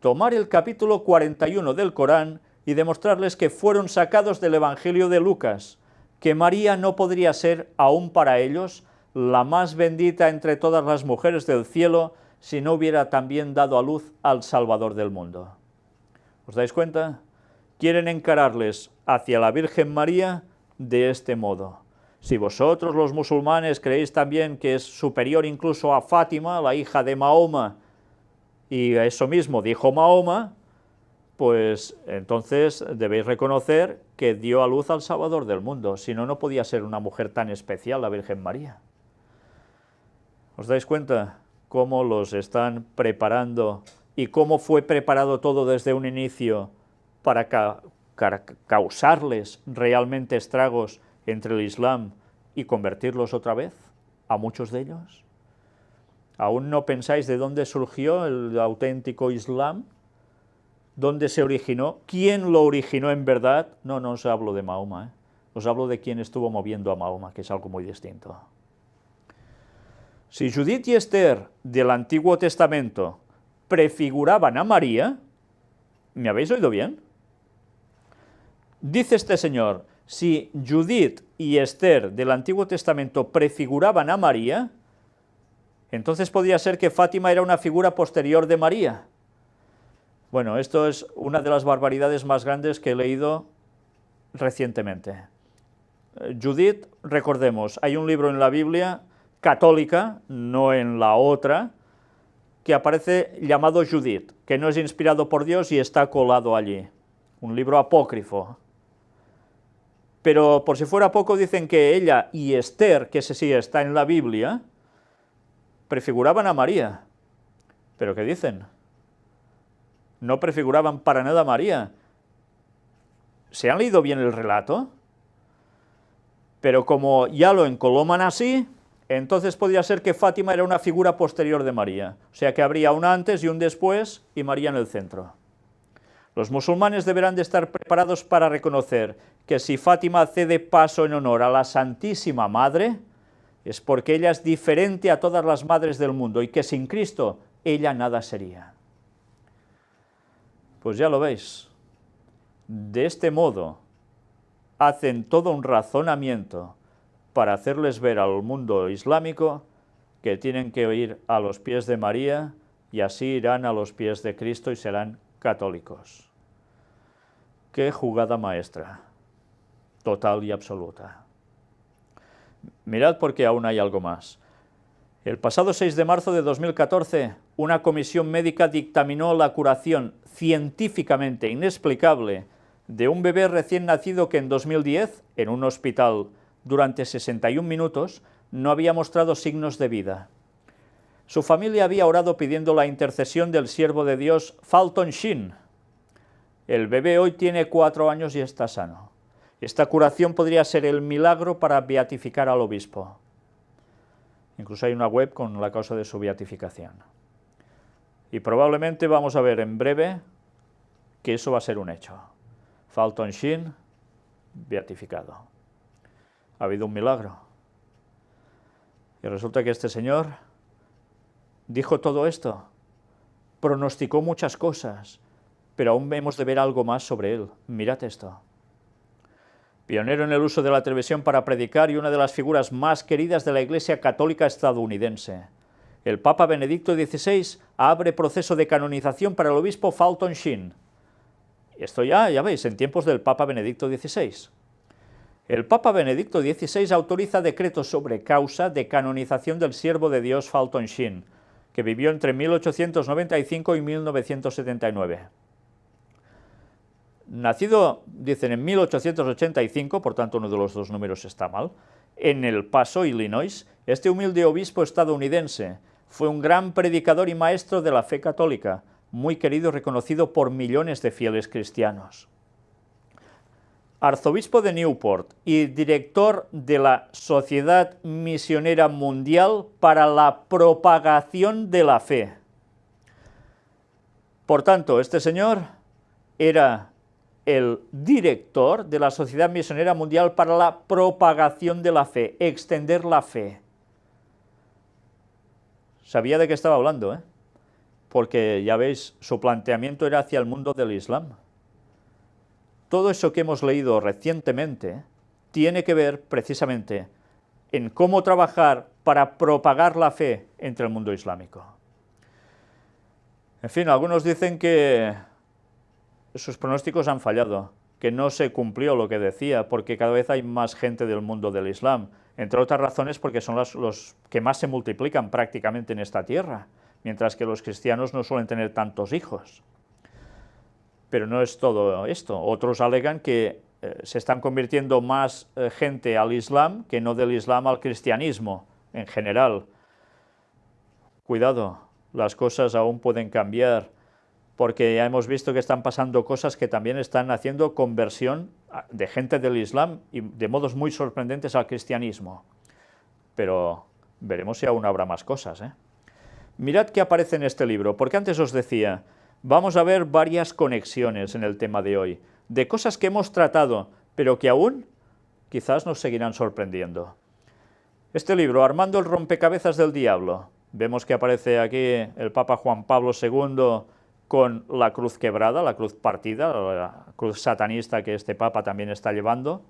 tomar el capítulo 41 del Corán y demostrarles que fueron sacados del Evangelio de Lucas, que María no podría ser, aún para ellos, la más bendita entre todas las mujeres del cielo si no hubiera también dado a luz al Salvador del mundo. ¿Os dais cuenta? Quieren encararles hacia la Virgen María de este modo. Si vosotros los musulmanes creéis también que es superior incluso a Fátima, la hija de Mahoma, y eso mismo dijo Mahoma, pues entonces debéis reconocer que dio a luz al Salvador del mundo, si no, no podía ser una mujer tan especial la Virgen María. ¿Os dais cuenta cómo los están preparando y cómo fue preparado todo desde un inicio para causarles realmente estragos entre el Islam y convertirlos otra vez a muchos de ellos? ¿Aún no pensáis de dónde surgió el auténtico Islam? ¿Dónde se originó? ¿Quién lo originó en verdad? No, no os hablo de Mahoma, os hablo de quién estuvo moviendo a Mahoma, que es algo muy distinto. Si Judith y Esther del Antiguo Testamento prefiguraban a María, ¿me habéis oído bien? Dice este señor, si Judith y Esther del Antiguo Testamento prefiguraban a María, entonces podría ser que Fátima era una figura posterior de María. Bueno, esto es una de las barbaridades más grandes que he leído recientemente. Judith, recordemos, hay un libro en la Biblia católica, no en la otra, que aparece llamado Judith, que no es inspirado por Dios y está colado allí. Un libro apócrifo. Pero por si fuera poco dicen que ella y Esther, que ese sí está en la Biblia, prefiguraban a María. ¿Pero qué dicen? No prefiguraban para nada a María. ¿Se han leído bien el relato? Pero como ya lo encoloman así, entonces podría ser que Fátima era una figura posterior de María, o sea que habría un antes y un después y María en el centro. Los musulmanes deberán de estar preparados para reconocer que si Fátima cede paso en honor a la Santísima Madre, es porque ella es diferente a todas las madres del mundo y que sin Cristo ella nada sería. Pues ya lo veis, de este modo hacen todo un razonamiento para hacerles ver al mundo islámico que tienen que ir a los pies de María y así irán a los pies de Cristo y serán católicos. ¡Qué jugada maestra! Total y absoluta. Mirad porque aún hay algo más. El pasado 6 de marzo de 2014, una comisión médica dictaminó la curación científicamente inexplicable de un bebé recién nacido que en 2010, en un hospital durante 61 minutos, no había mostrado signos de vida. Su familia había orado pidiendo la intercesión del siervo de Dios Fulton Sheen. El bebé hoy tiene 4 años y está sano. Esta curación podría ser el milagro para beatificar al obispo. Incluso hay una web con la causa de su beatificación. Y probablemente vamos a ver en breve que eso va a ser un hecho. Fulton Sheen, beatificado. Ha habido un milagro. Y resulta que este señor dijo todo esto, pronosticó muchas cosas, pero aún hemos de ver algo más sobre él. Mirad esto. Pionero en el uso de la televisión para predicar y una de las figuras más queridas de la Iglesia Católica estadounidense. El Papa Benedicto XVI abre proceso de canonización para el obispo Fulton Sheen. Esto ya veis, en tiempos del Papa Benedicto XVI. El Papa Benedicto XVI autoriza decretos sobre causa de canonización del siervo de Dios Fulton Sheen, que vivió entre 1895 y 1979. Nacido, dicen, en 1885, por tanto uno de los dos números está mal, en El Paso, Illinois, este humilde obispo estadounidense fue un gran predicador y maestro de la fe católica, muy querido y reconocido por millones de fieles cristianos. Arzobispo de Newport y director de la Sociedad Misionera Mundial para la Propagación de la Fe. Por tanto, este señor era el director de la Sociedad Misionera Mundial para la Propagación de la Fe, extender la fe. Sabía de qué estaba hablando, ¿eh? Porque ya veis, su planteamiento era hacia el mundo del Islam. Todo eso que hemos leído recientemente tiene que ver precisamente en cómo trabajar para propagar la fe entre el mundo islámico. En fin, algunos dicen que sus pronósticos han fallado, que no se cumplió lo que decía, porque cada vez hay más gente del mundo del Islam, entre otras razones porque son los que más se multiplican prácticamente en esta tierra, mientras que los cristianos no suelen tener tantos hijos. Pero no es todo esto. Otros alegan que se están convirtiendo más gente al Islam que no del Islam al cristianismo en general. Cuidado, las cosas aún pueden cambiar, porque ya hemos visto que están pasando cosas que también están haciendo conversión de gente del Islam y de modos muy sorprendentes al cristianismo. Pero veremos si aún habrá más cosas, ¿eh? Mirad qué aparece en este libro, porque antes os decía, vamos a ver varias conexiones en el tema de hoy, de cosas que hemos tratado, pero que aún quizás nos seguirán sorprendiendo. Este libro, Armando el rompecabezas del diablo, vemos que aparece aquí el Papa Juan Pablo II con la cruz quebrada, la cruz partida, la cruz satanista que este Papa también está llevando.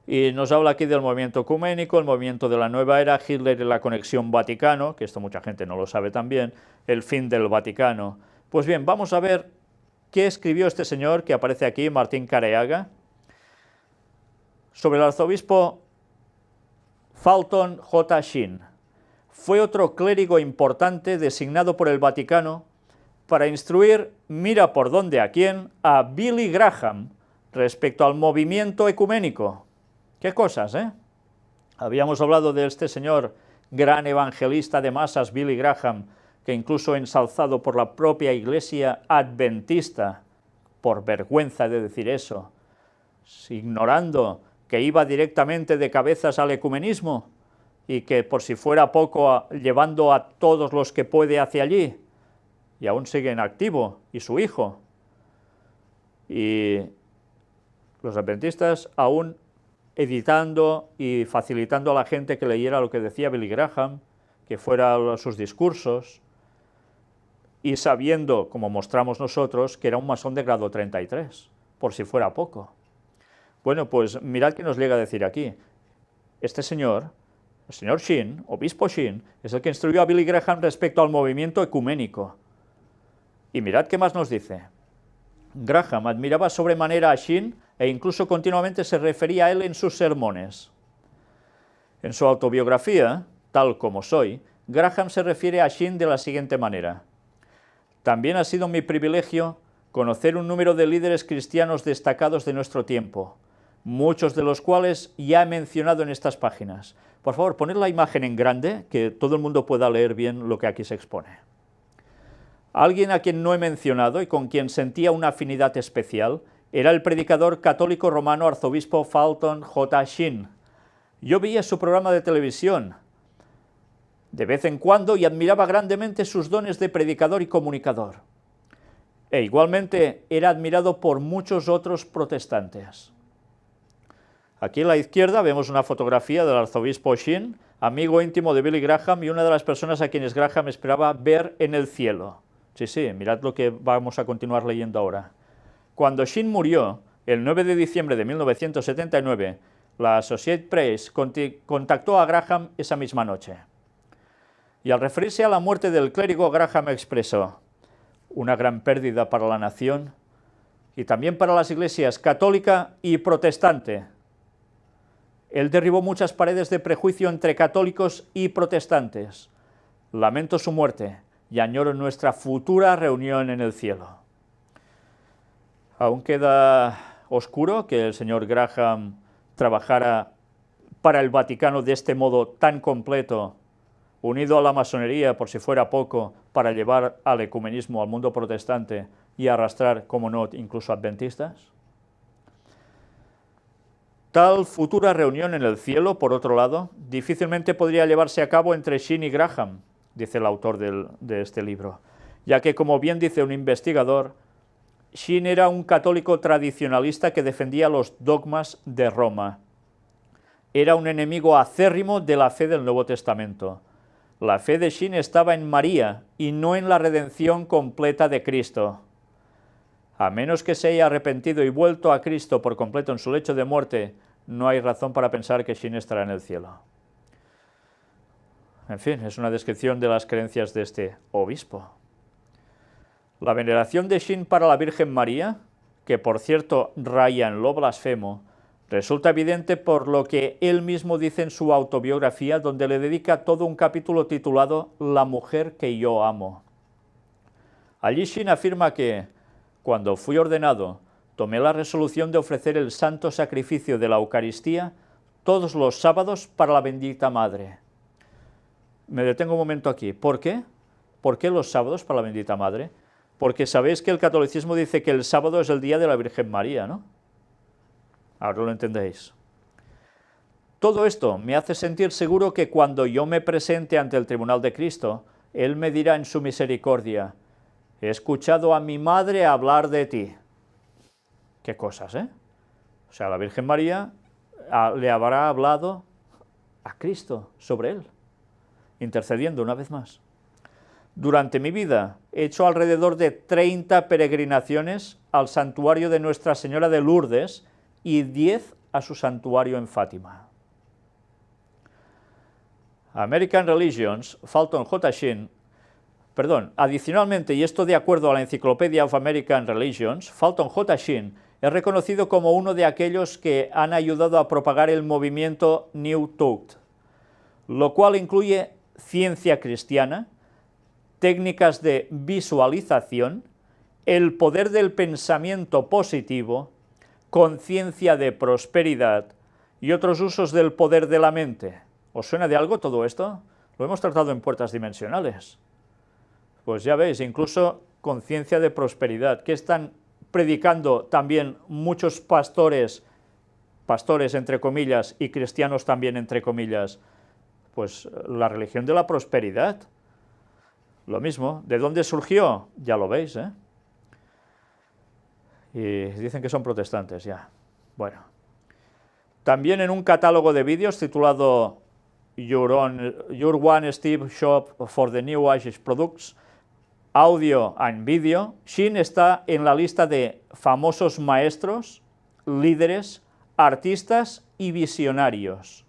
Y nos habla aquí del movimiento ecuménico, el movimiento de la nueva era, Hitler y la conexión Vaticano, que esto mucha gente no lo sabe también, el fin del Vaticano. Pues bien, vamos a ver qué escribió este señor que aparece aquí, Martín Careaga, sobre el arzobispo Fulton J. Sheen. Fue otro clérigo importante designado por el Vaticano para instruir, mira por dónde a quién, a Billy Graham respecto al movimiento ecuménico. ¿Qué cosas, eh? Habíamos hablado de este señor, gran evangelista de masas, Billy Graham, que incluso ensalzado por la propia Iglesia Adventista, por vergüenza de decir eso, ignorando que iba directamente de cabezas al ecumenismo y que por si fuera poco llevando a todos los que puede hacia allí, y aún sigue en activo, y su hijo. Y los adventistas aún editando y facilitando a la gente que leyera lo que decía Billy Graham, que fuera a sus discursos, y sabiendo, como mostramos nosotros, que era un masón de grado 33, por si fuera poco. Bueno, pues mirad qué nos llega a decir aquí. Este señor, el señor Sheen, obispo Sheen, es el que instruyó a Billy Graham respecto al movimiento ecuménico. Y mirad qué más nos dice. Graham admiraba sobremanera a Sheen e incluso continuamente se refería a él en sus sermones. En su autobiografía, Tal como soy, Graham se refiere a Sheen de la siguiente manera. También ha sido mi privilegio conocer un número de líderes cristianos destacados de nuestro tiempo, muchos de los cuales ya he mencionado en estas páginas. Por favor, poned la imagen en grande, que todo el mundo pueda leer bien lo que aquí se expone. Alguien a quien no he mencionado y con quien sentía una afinidad especial era el predicador católico romano arzobispo Fulton J. Sheen. Yo veía su programa de televisión de vez en cuando y admiraba grandemente sus dones de predicador y comunicador. E igualmente era admirado por muchos otros protestantes. Aquí a la izquierda vemos una fotografía del arzobispo Sheen, amigo íntimo de Billy Graham y una de las personas a quienes Graham esperaba ver en el cielo. Sí, mirad lo que vamos a continuar leyendo ahora. Cuando Sheen murió, el 9 de diciembre de 1979, la Associated Press contactó a Graham esa misma noche. Y al referirse a la muerte del clérigo, Graham expresó: una gran pérdida para la nación y también para las iglesias católica y protestante, Él derribó muchas paredes de prejuicio entre católicos y protestantes. Lamento su muerte y añoro nuestra futura reunión en el cielo. Aún queda oscuro que el señor Graham trabajara para el Vaticano de este modo tan completo, unido a la masonería, por si fuera poco, para llevar al ecumenismo al mundo protestante y arrastrar, como no, incluso adventistas. Tal futura reunión en el cielo, por otro lado, difícilmente podría llevarse a cabo entre Sheen y Graham, dice el autor de este libro, ya que, como bien dice un investigador, Sheen era un católico tradicionalista que defendía los dogmas de Roma. Era un enemigo acérrimo de la fe del Nuevo Testamento. La fe de Sheen estaba en María y no en la redención completa de Cristo. A menos que se haya arrepentido y vuelto a Cristo por completo en su lecho de muerte, no hay razón para pensar que Sheen estará en el cielo. En fin, es una descripción de las creencias de este obispo. La veneración de Sheen para la Virgen María, que por cierto raya en lo blasfemo, resulta evidente por lo que él mismo dice en su autobiografía, donde le dedica todo un capítulo titulado La mujer que yo amo. Allí Sheen afirma que, cuando fui ordenado, tomé la resolución de ofrecer el santo sacrificio de la Eucaristía todos los sábados para la bendita Madre. Me detengo un momento aquí. ¿Por qué? ¿Por qué los sábados para la bendita Madre? Porque sabéis que el catolicismo dice que el sábado es el día de la Virgen María, ¿no? Ahora lo entendéis. Todo esto me hace sentir seguro que cuando yo me presente ante el tribunal de Cristo, Él me dirá en su misericordia: he escuchado a mi madre hablar de ti. Qué cosas, ¿eh? O sea, la Virgen María le habrá hablado a Cristo sobre él, intercediendo una vez más. Durante mi vida he hecho alrededor de 30 peregrinaciones al santuario de Nuestra Señora de Lourdes y 10 a su santuario en Fátima. American Religions, Fulton J. Sheen, adicionalmente, y esto de acuerdo a la Encyclopedia of American Religions, Fulton J. Sheen es reconocido como uno de aquellos que han ayudado a propagar el movimiento New Thought, lo cual incluye ciencia cristiana, técnicas de visualización, el poder del pensamiento positivo, conciencia de prosperidad y otros usos del poder de la mente. ¿Os suena de algo todo esto? Lo hemos tratado en Puertas Dimensionales. Pues ya veis, incluso conciencia de prosperidad, que están predicando también muchos pastores entre comillas, y cristianos también entre comillas, pues la religión de la prosperidad. Lo mismo, ¿de dónde surgió? Ya lo veis, ¿eh? Y dicen que son protestantes, ya. Bueno. También en un catálogo de vídeos titulado Your One Step Shop for the New Age Products, audio and video, Sheen está en la lista de famosos maestros, líderes, artistas y visionarios,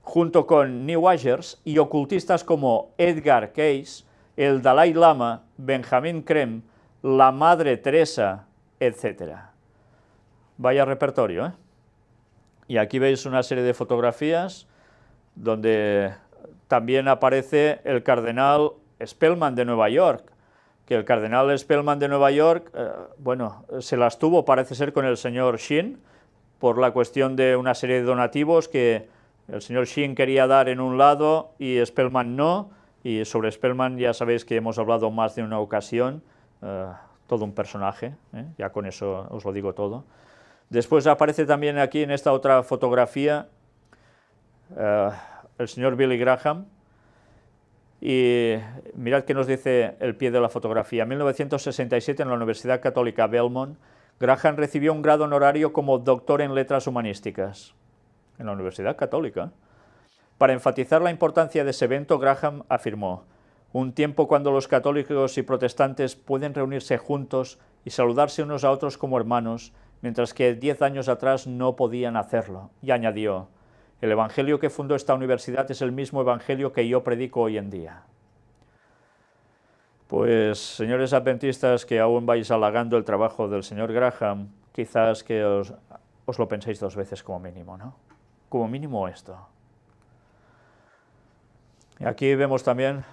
junto con New Agers y ocultistas como Edgar Cayce, el Dalai Lama, Benjamin Creme, la Madre Teresa, etc. Vaya repertorio, ¿eh? Y aquí veis una serie de fotografías donde también aparece el cardenal Spellman de Nueva York, que el cardenal Spellman de Nueva York, se las tuvo, parece ser, con el señor Sheen, por la cuestión de una serie de donativos que el señor Sheen quería dar en un lado y Spellman no, y sobre Spellman ya sabéis que hemos hablado más de una ocasión, todo un personaje, ya con eso os lo digo todo. Después aparece también aquí en esta otra fotografía el señor Billy Graham, y mirad qué nos dice el pie de la fotografía. En 1967, en la Universidad Católica Belmont, Graham recibió un grado honorario como doctor en letras humanísticas, en la Universidad Católica. Para enfatizar la importancia de ese evento, Graham afirmó: un tiempo cuando los católicos y protestantes pueden reunirse juntos y saludarse unos a otros como hermanos, mientras que 10 años atrás no podían hacerlo. Y añadió: el evangelio que fundó esta universidad es el mismo evangelio que yo predico hoy en día. Pues, señores adventistas que aún vais halagando el trabajo del señor Graham, quizás que os lo penséis 2 veces como mínimo, ¿no? como mínimo esto. Y aquí vemos también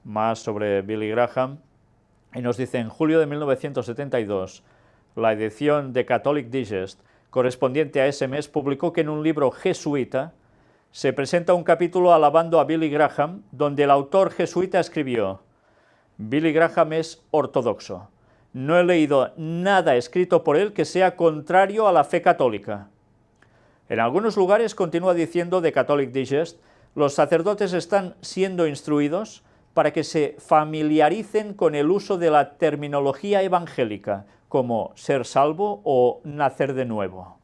más sobre Billy Graham, y nos dice: en julio de 1972, la edición de Catholic Digest, correspondiente a ese mes, publicó que en un libro jesuita se presenta un capítulo alabando a Billy Graham, donde el autor jesuita escribió: Billy Graham es ortodoxo. No he leído nada escrito por él que sea contrario a la fe católica. En algunos lugares, continúa diciendo The Catholic Digest, los sacerdotes están siendo instruidos para que se familiaricen con el uso de la terminología evangélica, como ser salvo o nacer de nuevo.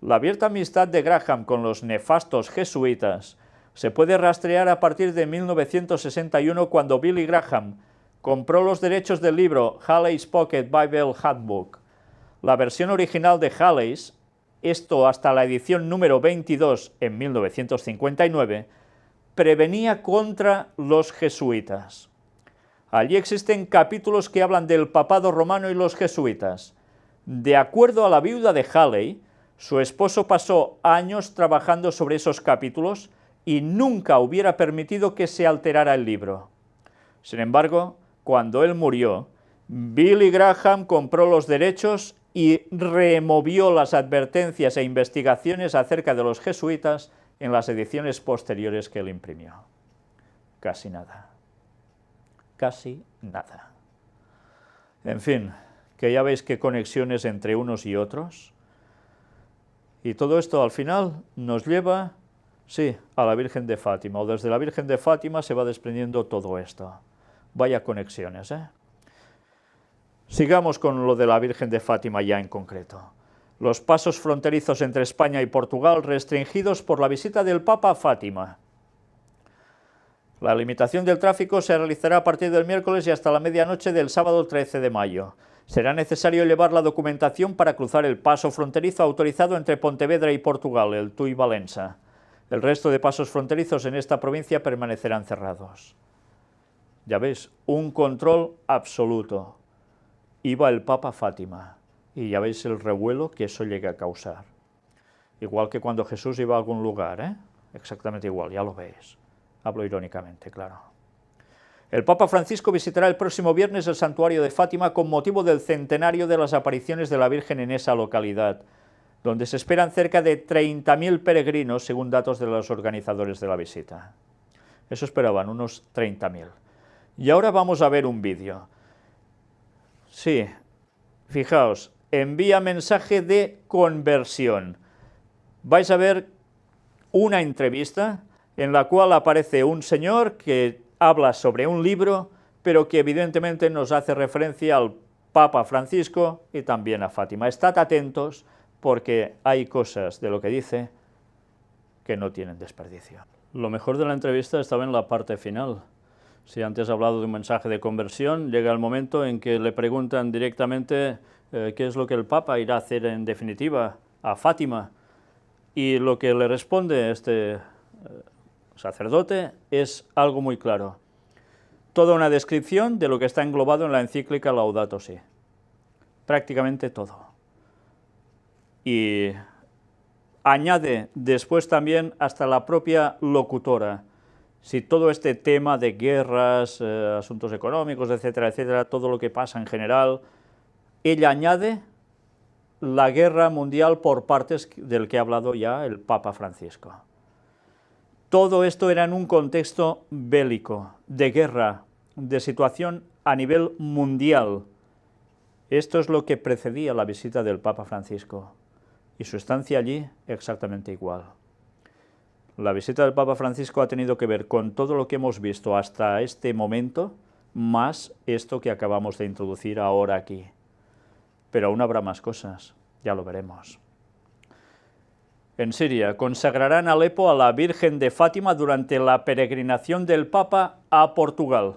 La abierta amistad de Graham con los nefastos jesuitas se puede rastrear a partir de 1961, cuando Billy Graham compró los derechos del libro Halley's Pocket Bible Handbook. La versión original de Halley's, esto hasta la edición número 22 en 1959, prevenía contra los jesuitas. Allí existen capítulos que hablan del papado romano y los jesuitas. De acuerdo a la viuda de Halley, su esposo pasó años trabajando sobre esos capítulos y nunca hubiera permitido que se alterara el libro. Sin embargo, cuando él murió, Billy Graham compró los derechos y removió las advertencias e investigaciones acerca de los jesuitas en las ediciones posteriores que él imprimió. Casi nada. Casi nada. En fin, que ya veis qué conexiones entre unos y otros. Y todo esto al final nos lleva, sí, a la Virgen de Fátima, o desde la Virgen de Fátima se va desprendiendo todo esto. Vaya conexiones, ¿eh? Sigamos con lo de la Virgen de Fátima ya en concreto. Los pasos fronterizos entre España y Portugal restringidos por la visita del Papa a Fátima. La limitación del tráfico se realizará a partir del miércoles y hasta la medianoche del sábado 13 de mayo. Será necesario llevar la documentación para cruzar el paso fronterizo autorizado entre Pontevedra y Portugal, el Tui Valença. El resto de pasos fronterizos en esta provincia permanecerán cerrados. Ya veis, un control absoluto. Iba el Papa a Fátima, y ya veis el revuelo que eso llega a causar. Igual que cuando Jesús iba a algún lugar, ¿eh? Exactamente igual, ya lo veis. Hablo irónicamente, claro. El Papa Francisco visitará el próximo viernes el santuario de Fátima con motivo del centenario de las apariciones de la Virgen en esa localidad, donde se esperan cerca de 30.000 peregrinos, según datos de los organizadores de la visita. Eso esperaban, unos 30.000. Y ahora vamos a ver un vídeo. Sí, fijaos, envía mensaje de conversión. Vais a ver una entrevista en la cual aparece un señor que habla sobre un libro, pero que evidentemente nos hace referencia al Papa Francisco y también a Fátima. Estad atentos porque hay cosas de lo que dice que no tienen desperdicio. Lo mejor de la entrevista estaba en la parte final. Si antes he hablado de un mensaje de conversión, llega el momento en que le preguntan directamente qué es lo que el Papa irá a hacer en definitiva a Fátima, y lo que le responde este sacerdote es algo muy claro. Toda una descripción de lo que está englobado en la encíclica Laudato Si. Prácticamente todo. Y añade después también hasta la propia locutora. Si todo este tema de guerras, asuntos económicos, etcétera, etcétera, todo lo que pasa en general, ella añade la guerra mundial por partes del que ha hablado ya el Papa Francisco. Todo esto era en un contexto bélico, de guerra, de situación a nivel mundial. Esto es lo que precedía la visita del Papa Francisco, y su estancia allí exactamente igual. La visita del Papa Francisco ha tenido que ver con todo lo que hemos visto hasta este momento, más esto que acabamos de introducir ahora aquí. Pero aún habrá más cosas, ya lo veremos. En Siria, consagrarán Alepo a la Virgen de Fátima durante la peregrinación del Papa a Portugal.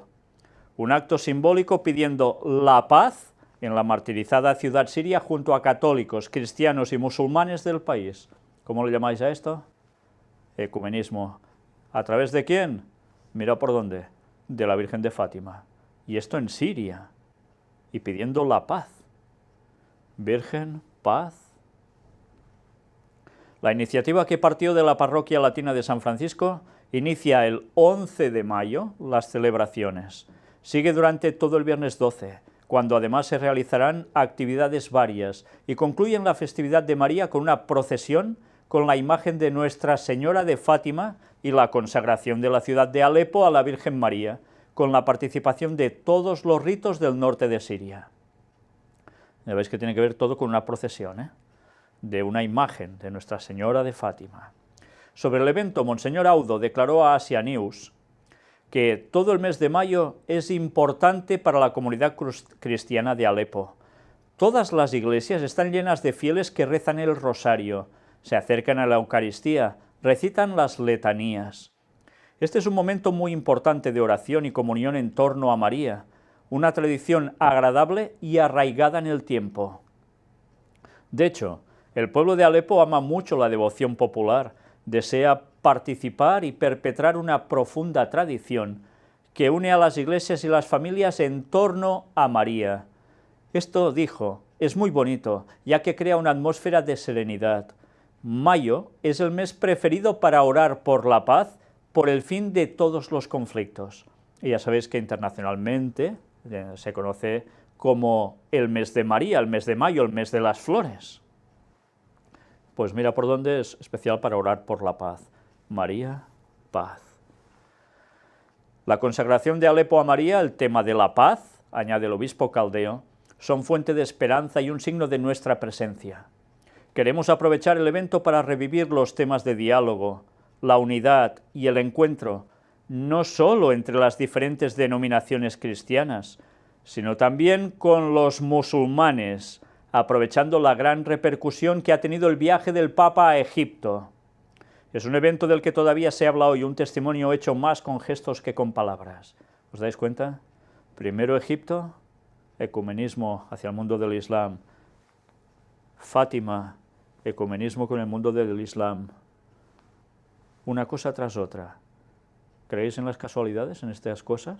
Un acto simbólico pidiendo la paz en la martirizada ciudad siria junto a católicos, cristianos y musulmanes del país. ¿Cómo le llamáis a esto? Ecumenismo. ¿A través de quién? Mira por dónde. De la Virgen de Fátima. Y esto en Siria. Y pidiendo la paz. Virgen, paz. La iniciativa, que partió de la Parroquia Latina de San Francisco, inicia el 11 de mayo las celebraciones. Sigue durante todo el viernes 12, cuando además se realizarán actividades varias, y concluyen la festividad de María con una procesión con la imagen de Nuestra Señora de Fátima y la consagración de la ciudad de Alepo a la Virgen María, con la participación de todos los ritos del norte de Siria. Ya veis que tiene que ver todo con una procesión, de una imagen de Nuestra Señora de Fátima. Sobre el evento, Monseñor Audo declaró a Asia News que todo el mes de mayo es importante para la comunidad cristiana de Alepo. Todas las iglesias están llenas de fieles que rezan el rosario, se acercan a la Eucaristía, recitan las letanías. Este es un momento muy importante de oración y comunión en torno a María, una tradición agradable y arraigada en el tiempo. De hecho, el pueblo de Alepo ama mucho la devoción popular, desea participar y perpetrar una profunda tradición que une a las iglesias y las familias en torno a María. Esto, dijo, es muy bonito, ya que crea una atmósfera de serenidad. Mayo es el mes preferido para orar por la paz, por el fin de todos los conflictos. Y ya sabéis que internacionalmente se conoce como el mes de María, el mes de mayo, el mes de las flores. Pues mira por dónde es especial para orar por la paz. María, paz. La consagración de Alepo a María, el tema de la paz, añade el obispo Caldeo, son fuente de esperanza y un signo de nuestra presencia. Queremos aprovechar el evento para revivir los temas de diálogo, la unidad y el encuentro, no solo entre las diferentes denominaciones cristianas, sino también con los musulmanes, aprovechando la gran repercusión que ha tenido el viaje del Papa a Egipto. Es un evento del que todavía se habla hoy, un testimonio hecho más con gestos que con palabras. ¿Os dais cuenta? Primero Egipto, ecumenismo hacia el mundo del Islam. Fátima, ecumenismo con el mundo del Islam. Una cosa tras otra. ¿Creéis en las casualidades, en estas cosas?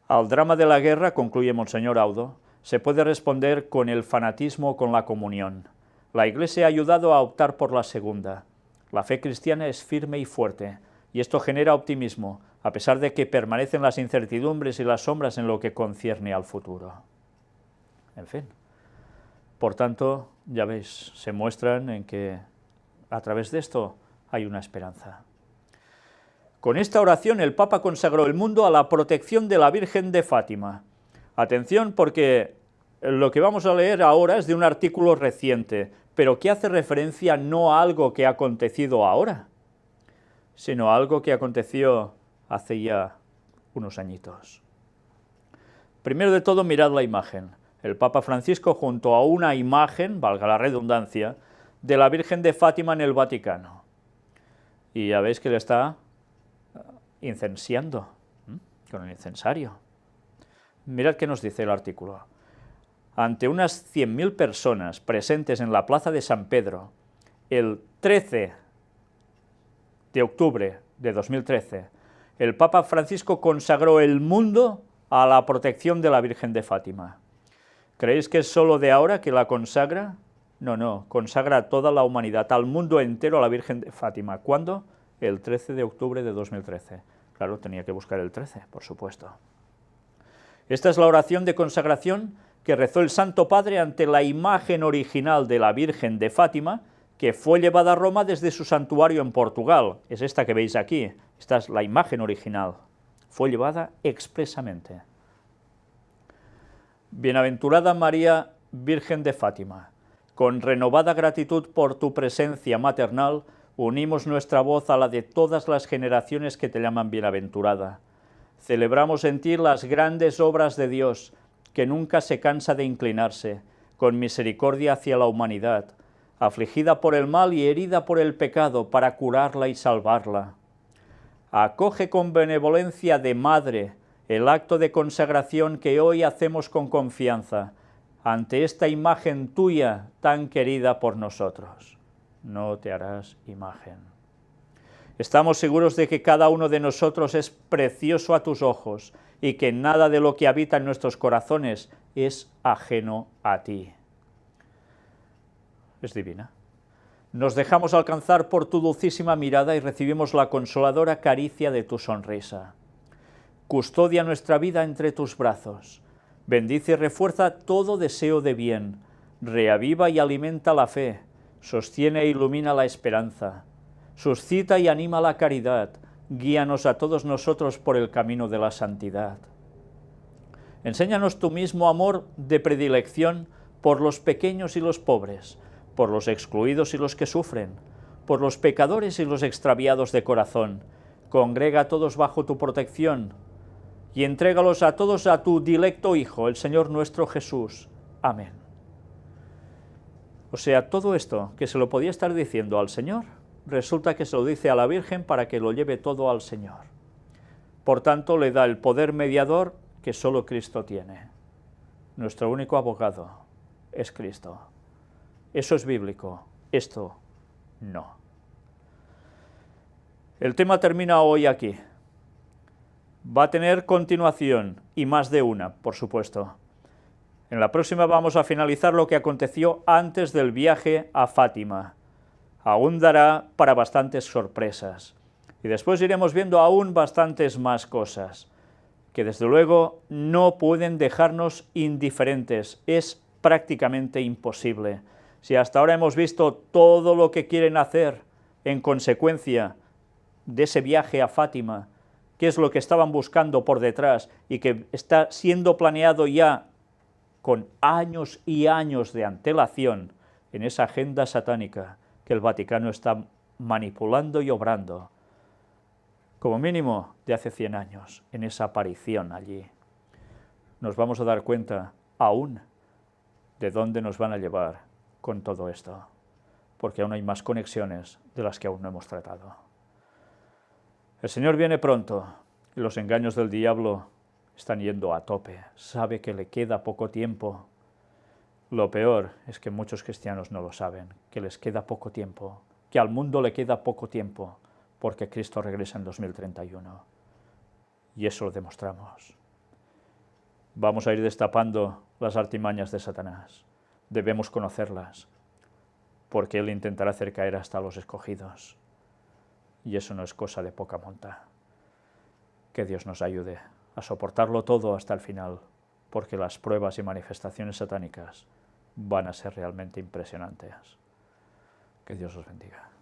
Al drama de la guerra, concluye Monseñor Audo, se puede responder con el fanatismo o con la comunión. La Iglesia ha ayudado a optar por la segunda. La fe cristiana es firme y fuerte, y esto genera optimismo, a pesar de que permanecen las incertidumbres y las sombras en lo que concierne al futuro. En fin. Por tanto, ya veis, se muestran en que a través de esto hay una esperanza. Con esta oración el Papa consagró el mundo a la protección de la Virgen de Fátima. Atención, porque lo que vamos a leer ahora es de un artículo reciente, pero que hace referencia no a algo que ha acontecido ahora, sino a algo que aconteció hace ya unos añitos. Primero de todo, mirad la imagen. El Papa Francisco junto a una imagen, valga la redundancia, de la Virgen de Fátima en el Vaticano. Y ya veis que le está incensiando con el incensario. Mirad qué nos dice el artículo. Ante unas 100.000 personas presentes en la plaza de San Pedro, el 13 de octubre de 2013, el Papa Francisco consagró el mundo a la protección de la Virgen de Fátima. ¿Creéis que es solo de ahora que la consagra? No, consagra a toda la humanidad, al mundo entero, a la Virgen de Fátima. ¿Cuándo? El 13 de octubre de 2013. Claro, tenía que buscar el 13, por supuesto. Esta es la oración de consagración que rezó el Santo Padre ante la imagen original de la Virgen de Fátima, que fue llevada a Roma desde su santuario en Portugal. Es esta que veis aquí, esta es la imagen original. Fue llevada expresamente. Bienaventurada María, Virgen de Fátima, con renovada gratitud por tu presencia maternal, unimos nuestra voz a la de todas las generaciones que te llaman bienaventurada. Celebramos en ti las grandes obras de Dios, que nunca se cansa de inclinarse, con misericordia hacia la humanidad, afligida por el mal y herida por el pecado, para curarla y salvarla. Acoge con benevolencia de madre el acto de consagración que hoy hacemos con confianza, ante esta imagen tuya tan querida por nosotros. No te harás imagen. Estamos seguros de que cada uno de nosotros es precioso a tus ojos y que nada de lo que habita en nuestros corazones es ajeno a ti. Es divina. Nos dejamos alcanzar por tu dulcísima mirada y recibimos la consoladora caricia de tu sonrisa. Custodia nuestra vida entre tus brazos. Bendice y refuerza todo deseo de bien. Reaviva y alimenta la fe. Sostiene e ilumina la esperanza. Suscita y anima la caridad. Guíanos a todos nosotros por el camino de la santidad. Enséñanos tu mismo amor de predilección por los pequeños y los pobres, por los excluidos y los que sufren, por los pecadores y los extraviados de corazón. Congrega a todos bajo tu protección y entrégalos a todos a tu dilecto Hijo, el Señor nuestro Jesús. Amén. O sea, todo esto que se lo podía estar diciendo al Señor, resulta que se lo dice a la Virgen para que lo lleve todo al Señor. Por tanto, le da el poder mediador que solo Cristo tiene. Nuestro único abogado es Cristo. Eso es bíblico, esto no. El tema termina hoy aquí. Va a tener continuación, y más de una, por supuesto. En la próxima vamos a finalizar lo que aconteció antes del viaje a Fátima. Aún dará para bastantes sorpresas. Y después iremos viendo aún bastantes más cosas, que desde luego no pueden dejarnos indiferentes. Es prácticamente imposible. Si hasta ahora hemos visto todo lo que quieren hacer en consecuencia de ese viaje a Fátima, qué es lo que estaban buscando por detrás y que está siendo planeado ya con años y años de antelación en esa agenda satánica que el Vaticano está manipulando y obrando, como mínimo de hace 100 años, en esa aparición allí. Nos vamos a dar cuenta aún de dónde nos van a llevar con todo esto, porque aún hay más conexiones de las que aún no hemos tratado. El Señor viene pronto y los engaños del diablo están yendo a tope. Sabe que le queda poco tiempo. Lo peor es que muchos cristianos no lo saben, que les queda poco tiempo, que al mundo le queda poco tiempo, porque Cristo regresa en 2031. Y eso lo demostramos. Vamos a ir destapando las artimañas de Satanás. Debemos conocerlas, porque él intentará hacer caer hasta a los escogidos. Y eso no es cosa de poca monta. Que Dios nos ayude a soportarlo todo hasta el final, porque las pruebas y manifestaciones satánicas van a ser realmente impresionantes. Que Dios os bendiga.